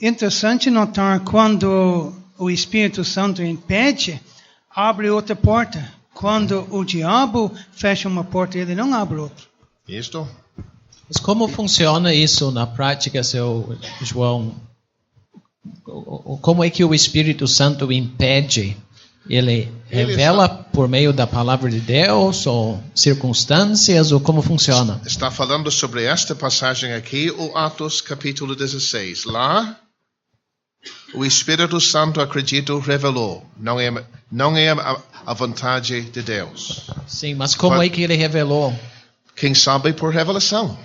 Interessante notar quando o Espírito Santo impede, abre outra porta. Quando o diabo fecha uma porta, ele não abre outra. Isto? Mas como funciona isso na prática, seu João? Como é que o Espírito Santo impede? Ele revela por meio da palavra de Deus ou circunstâncias ou como funciona? Está falando sobre esta passagem aqui, o Atos capítulo 16. Lá, o Espírito Santo, acredito, revelou. Não é a vontade de Deus. Sim, mas como é que ele revelou? Quem sabe por revelação.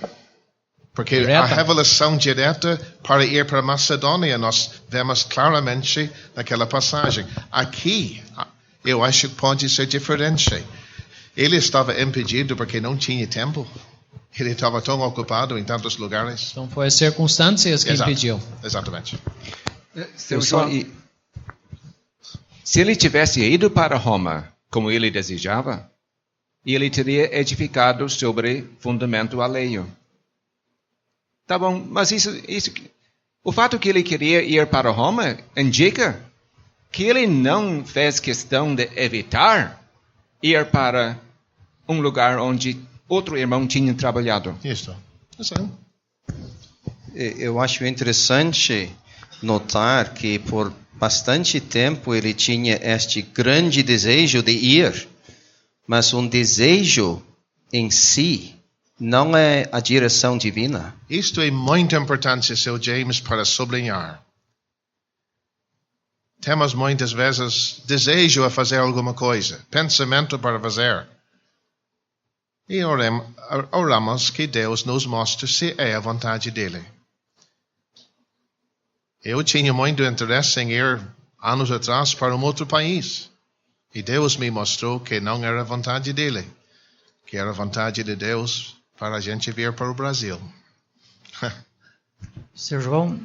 Porque direta. A revelação direta para ir para Macedônia, nós vemos claramente naquela passagem. Aqui, eu acho que pode ser diferente. Ele estava impedido porque não tinha tempo. Ele estava tão ocupado em tantos lugares. Então foi as circunstâncias que impediu. Exatamente. Se ele tivesse ido para Roma, como ele desejava, ele teria edificado sobre fundamento alheio. Tá bom, mas o fato que ele queria ir para Roma indica que ele não fez questão de evitar ir para um lugar onde outro irmão tinha trabalhado. Isso. Eu acho interessante notar que por bastante tempo ele tinha este grande desejo de ir, mas um desejo em si não é a direção divina. Isto é muito importante, seu James, para sublinhar. Temos muitas vezes desejo a fazer alguma coisa, pensamento para fazer. E oramos que Deus nos mostre se é a vontade dele. Eu tinha muito interesse em ir anos atrás para um outro país. E Deus me mostrou que não era a vontade dele, que era a vontade de Deus para a gente vir para o Brasil. Sr. João,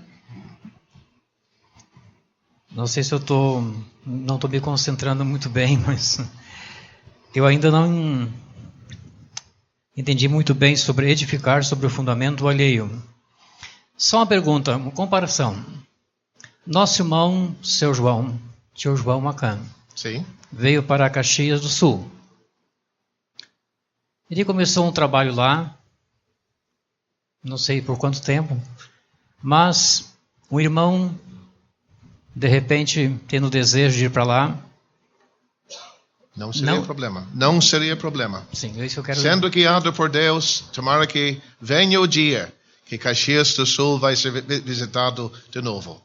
não sei se eu não estou me concentrando muito bem, mas eu ainda não entendi muito bem sobre edificar sobre o fundamento alheio. Só uma pergunta, uma comparação. Nosso irmão, seu João, tio João Macan, sim, veio para Caxias do Sul. Ele começou um trabalho lá, não sei por quanto tempo, mas o irmão, de repente, tendo desejo de ir para lá, não seria problema. Não seria problema. Sim, é isso que eu quero Sendo guiado por Deus, tomara que venha o dia que Caxias do Sul vai ser visitado de novo.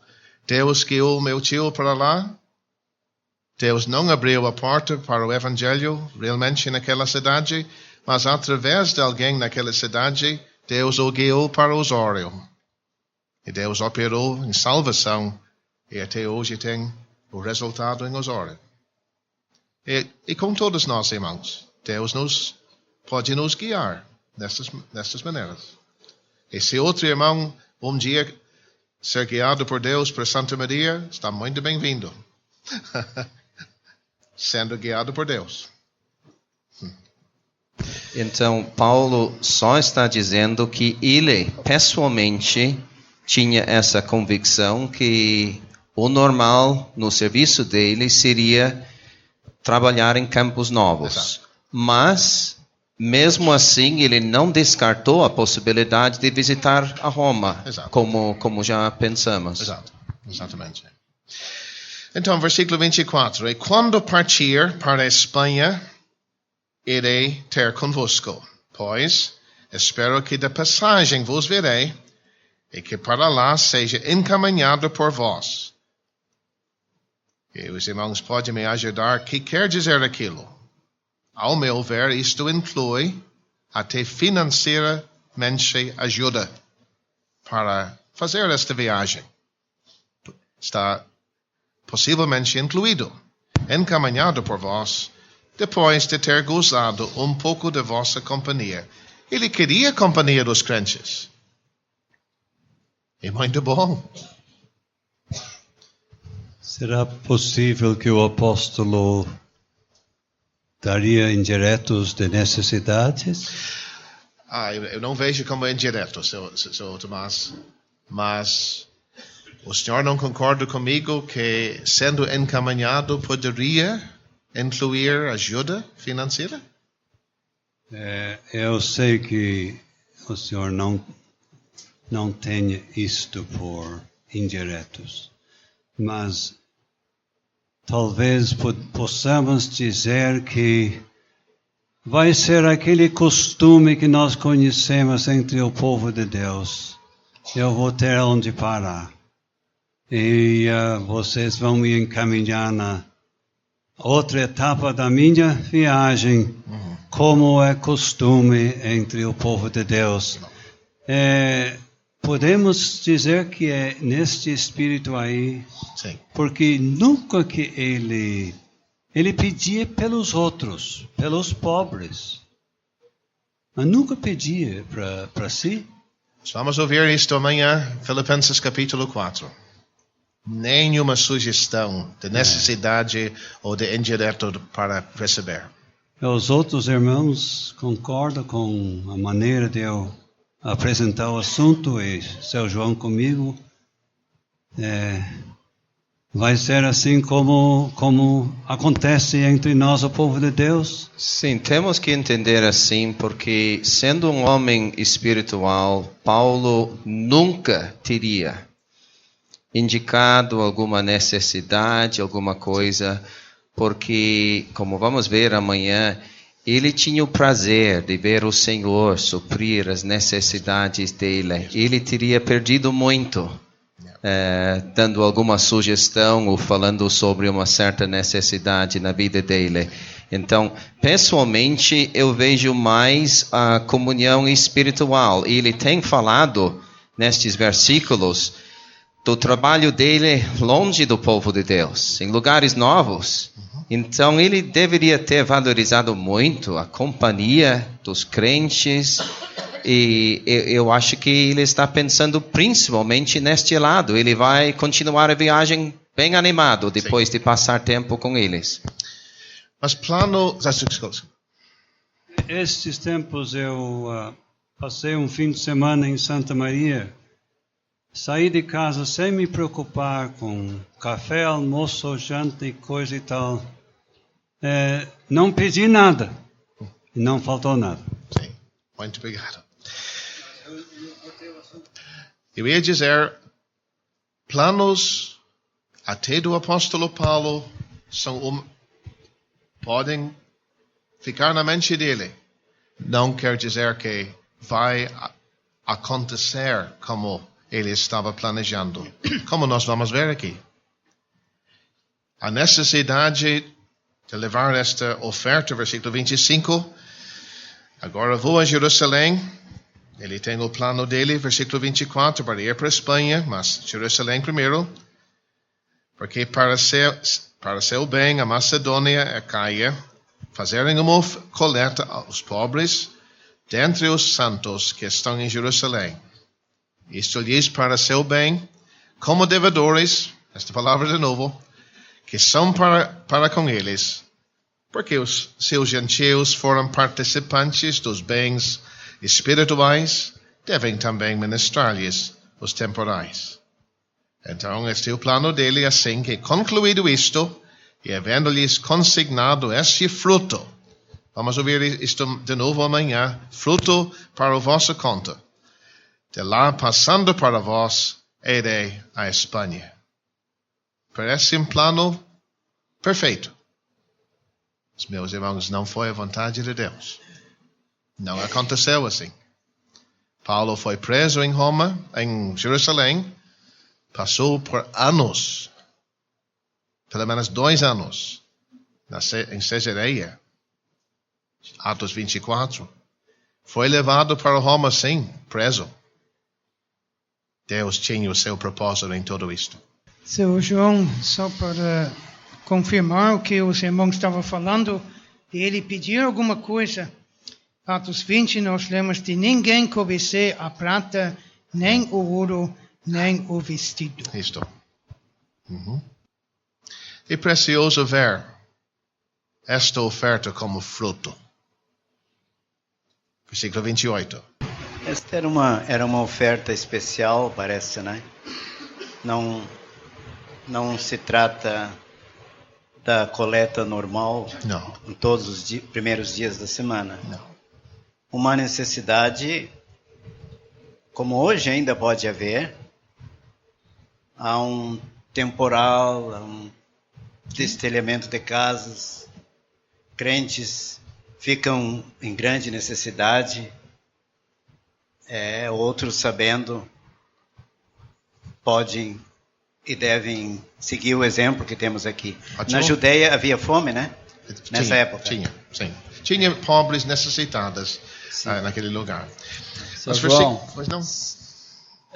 Deus guiou meu tio para lá. Deus não abriu a porta para o evangelho realmente naquela cidade, mas através de alguém naquela cidade, Deus o guiou para Osório. E Deus operou em salvação e até hoje tem o resultado em Osório. E com todos nós, irmãos, Deus pode nos guiar nestas maneiras. E se outro irmão um dia ser guiado por Deus para Santa Maria, está muito bem-vindo. Sendo guiado por Deus. Então, Paulo só está dizendo que ele, pessoalmente, tinha essa convicção que o normal no serviço dele seria trabalhar em campos novos. Exato. Mas, mesmo assim, ele não descartou a possibilidade de visitar a Roma, Exato. como já pensamos. Exato, exatamente. Então, versículo 24. E quando partir para a Espanha, irei ter convosco, pois espero que da passagem vos verei, e que para lá seja encaminhado por vós. E os irmãos podem me ajudar. O que quer dizer aquilo? Ao meu ver, isto inclui até financeiramente ajuda para fazer esta viagem. Está possivelmente incluído, encaminhado por vós, depois de ter gozado um pouco de vossa companhia. Ele queria a companhia dos crentes. E muito bom. Será possível que o apóstolo daria indiretos de necessidades? Eu não vejo como indireto, seu Tomás, mas o senhor não concorda comigo que, sendo encaminhado, poderia incluir ajuda financeira? Eu sei que o senhor não tem isto por indiretos, mas talvez possamos dizer que vai ser aquele costume que nós conhecemos entre o povo de Deus. Eu vou ter onde parar. E vocês vão me encaminhar na outra etapa da minha viagem, como é costume entre o povo de Deus. Podemos dizer que é neste espírito aí, sim. Porque nunca que ele pedia pelos outros, pelos pobres, mas nunca pedia para si. Vamos ouvir isto amanhã, Filipenses capítulo 4. Nenhuma sugestão de necessidade ou de indireto para receber. Os outros irmãos concordam com a maneira de eu apresentar o assunto, e seu João comigo, vai ser assim como acontece entre nós, o povo de Deus? Sim, temos que entender assim, porque sendo um homem espiritual, Paulo nunca teria indicado alguma necessidade, alguma coisa, porque, como vamos ver amanhã, ele tinha o prazer de ver o Senhor suprir as necessidades dele. Ele teria perdido muito, dando alguma sugestão ou falando sobre uma certa necessidade na vida dele. Então, pessoalmente, eu vejo mais a comunhão espiritual. Ele tem falado nestes versículos do trabalho dele longe do povo de Deus, em lugares novos. Então, ele deveria ter valorizado muito a companhia dos crentes, e eu acho que ele está pensando principalmente neste lado. Ele vai continuar a viagem bem animado depois de passar tempo com eles. Mas plano... Estes tempos eu passei um fim de semana em Santa Maria. Saí de casa sem me preocupar com café, almoço, janta e coisa e tal. Não pedi nada. E não faltou nada. Sim, muito obrigado. Eu ia dizer, planos até do apóstolo Paulo podem ficar na mente dele. Não quer dizer que vai acontecer como ele estava planejando. Como nós vamos ver aqui. A necessidade de levar esta oferta, versículo 25. Agora vou a Jerusalém. Ele tem o plano dele, versículo 24, para ir para a Espanha, mas Jerusalém primeiro. Porque para seu bem, a Macedônia e a Caia fazerem uma coleta aos pobres dentre os santos que estão em Jerusalém. Isto lhes para seu bem, como devedores, esta palavra de novo, que são para com eles, porque os seus gentios foram participantes dos bens espirituais, devem também ministrar-lhes os temporais. Então, este é o plano dele, assim que, concluído isto, e havendo-lhes consignado este fruto, vamos ouvir isto de novo amanhã, fruto para a vossa conta, de lá passando para vós, irei à Espanha. Parece um plano perfeito. Mas, meus irmãos, não foi a vontade de Deus. Não aconteceu assim. Paulo foi preso em Roma, em Jerusalém, passou por anos, pelo menos 2 anos, em Cesareia, Atos 24. Foi levado para Roma, sim, preso. Deus tinha o seu propósito em tudo isto. Seu João, só para confirmar o que os irmãos estavam falando, de ele pedir alguma coisa. Atos 20, nós lemos de ninguém cobiçar a prata, nem o ouro, nem o vestido. Isto. É precioso ver esta oferta como fruto. Versículo 28. Esta era uma oferta especial, parece, né? Não se trata da coleta normal. Não. Em todos os primeiros dias da semana. Não. Uma necessidade, como hoje ainda pode haver, há um temporal, há um destelhamento de casas, crentes ficam em grande necessidade, outros sabendo podem e devem seguir o exemplo que temos aqui. Na Judeia havia fome, né? Nessa época. Tinha, sim. Tinha pobres necessitadas naquele lugar. Mas João,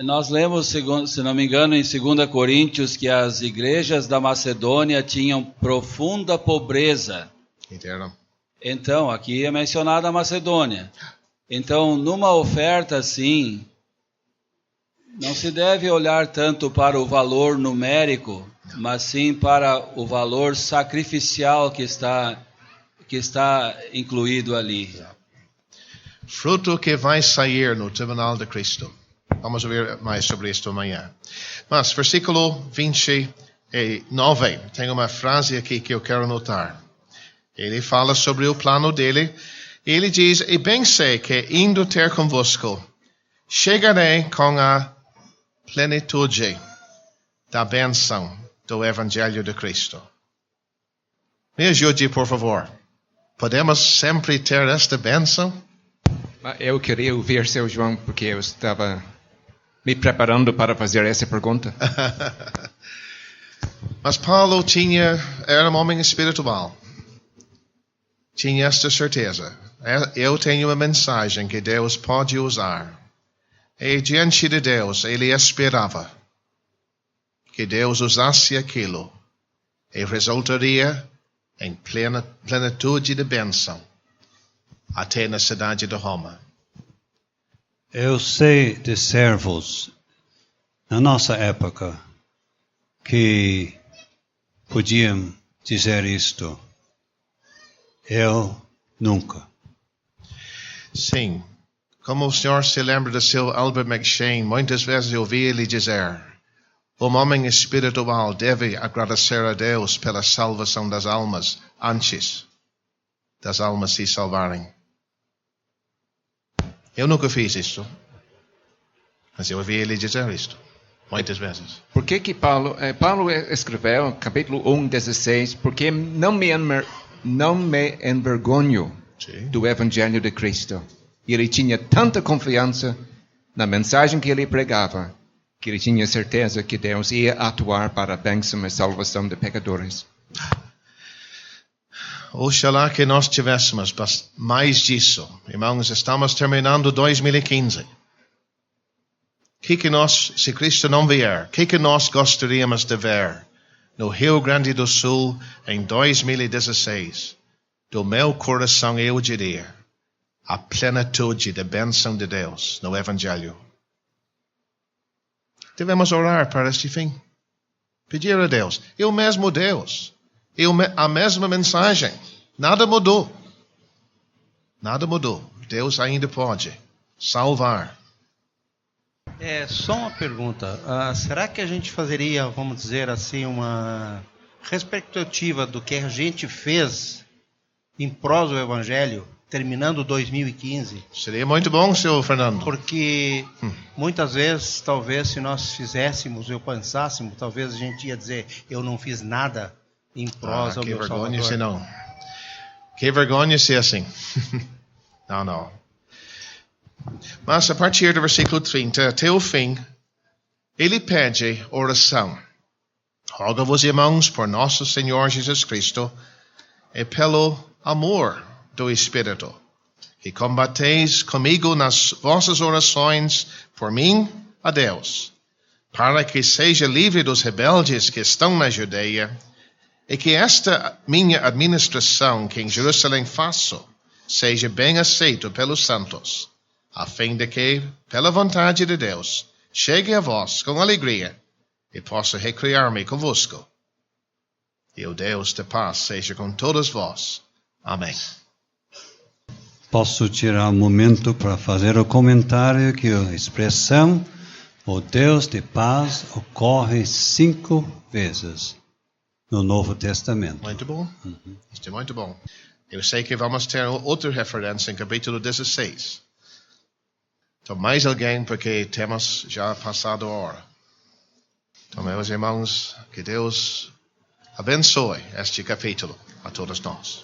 nós lemos, se não me engano, em 2 Coríntios, que as igrejas da Macedônia tinham profunda pobreza. Entendo. Então, aqui é mencionada a Macedônia. Então, numa oferta assim, não se deve olhar tanto para o valor numérico, mas sim para o valor sacrificial que está incluído ali. Fruto que vai sair no tribunal de Cristo. Vamos ver mais sobre isto amanhã. Mas, versículo 29, tem uma frase aqui que eu quero notar. Ele fala sobre o plano dele. Ele diz, e bem sei que indo ter convosco, chegarei com a plenitude da bênção do Evangelho de Cristo. Me ajude, por favor. Podemos sempre ter esta bênção? Eu queria ouvir seu João, porque eu estava me preparando para fazer essa pergunta. Mas Paulo era um homem espiritual. Tinha esta certeza. Eu tenho uma mensagem que Deus pode usar. E diante de Deus, ele esperava que Deus usasse aquilo e resultaria em plenitude de bênção até na cidade de Roma. Eu sei de servos na nossa época que podiam dizer isto. Eu nunca. Sim. Como o senhor se lembra do seu Albert McShane, muitas vezes eu ouvi ele dizer: um homem espiritual deve agradecer a Deus pela salvação das almas antes das almas se salvarem. Eu nunca fiz isto, mas eu ouvi ele dizer isto muitas vezes. Por que Paulo escreveu, capítulo 1:16, porque não me envergonho do Evangelho de Cristo. E ele tinha tanta confiança na mensagem que ele pregava, que ele tinha certeza que Deus ia atuar para a bênção e salvação de pecadores. Oxalá que nós tivéssemos mais disso. Irmãos, estamos terminando 2015. Que nós, se Cristo não vier, que nós gostaríamos de ver no Rio Grande do Sul em 2016? Do meu coração eu diria, a plenitude da bênção de Deus no Evangelho. Devemos orar para este fim. Pedir a Deus. E o mesmo Deus. A mesma mensagem. Nada mudou. Nada mudou. Deus ainda pode salvar. É só uma pergunta. Será que a gente fazeria, vamos dizer assim, uma retrospectiva do que a gente fez em prol do Evangelho, terminando 2015? Seria muito bom, senhor Fernando. Porque muitas vezes, talvez, se nós fizéssemos, eu pensássemos, talvez a gente ia dizer, eu não fiz nada em prol do meu Salvador. Que vergonha se não. Que vergonha se assim. Não. Mas a partir do versículo 30 até o fim, ele pede oração. Rogo-vos, irmãos, por nosso Senhor Jesus Cristo, e pelo amor do Espírito, que combateis comigo nas vossas orações por mim a Deus, para que seja livre dos rebeldes que estão na Judeia, e que esta minha administração que em Jerusalém faço seja bem aceito pelos santos, a fim de que, pela vontade de Deus, chegue a vós com alegria e possa recriar-me convosco. E o Deus de paz seja com todos vós. Amém. Posso tirar um momento para fazer o comentário que a expressão o Deus de paz ocorre 5 vezes no Novo Testamento. Muito bom. Isso é muito bom. Eu sei que vamos ter outra referência em capítulo 16. Então, mais alguém, porque temos já passado a hora. Então, meus irmãos, que Deus abençoe este capítulo a todos nós.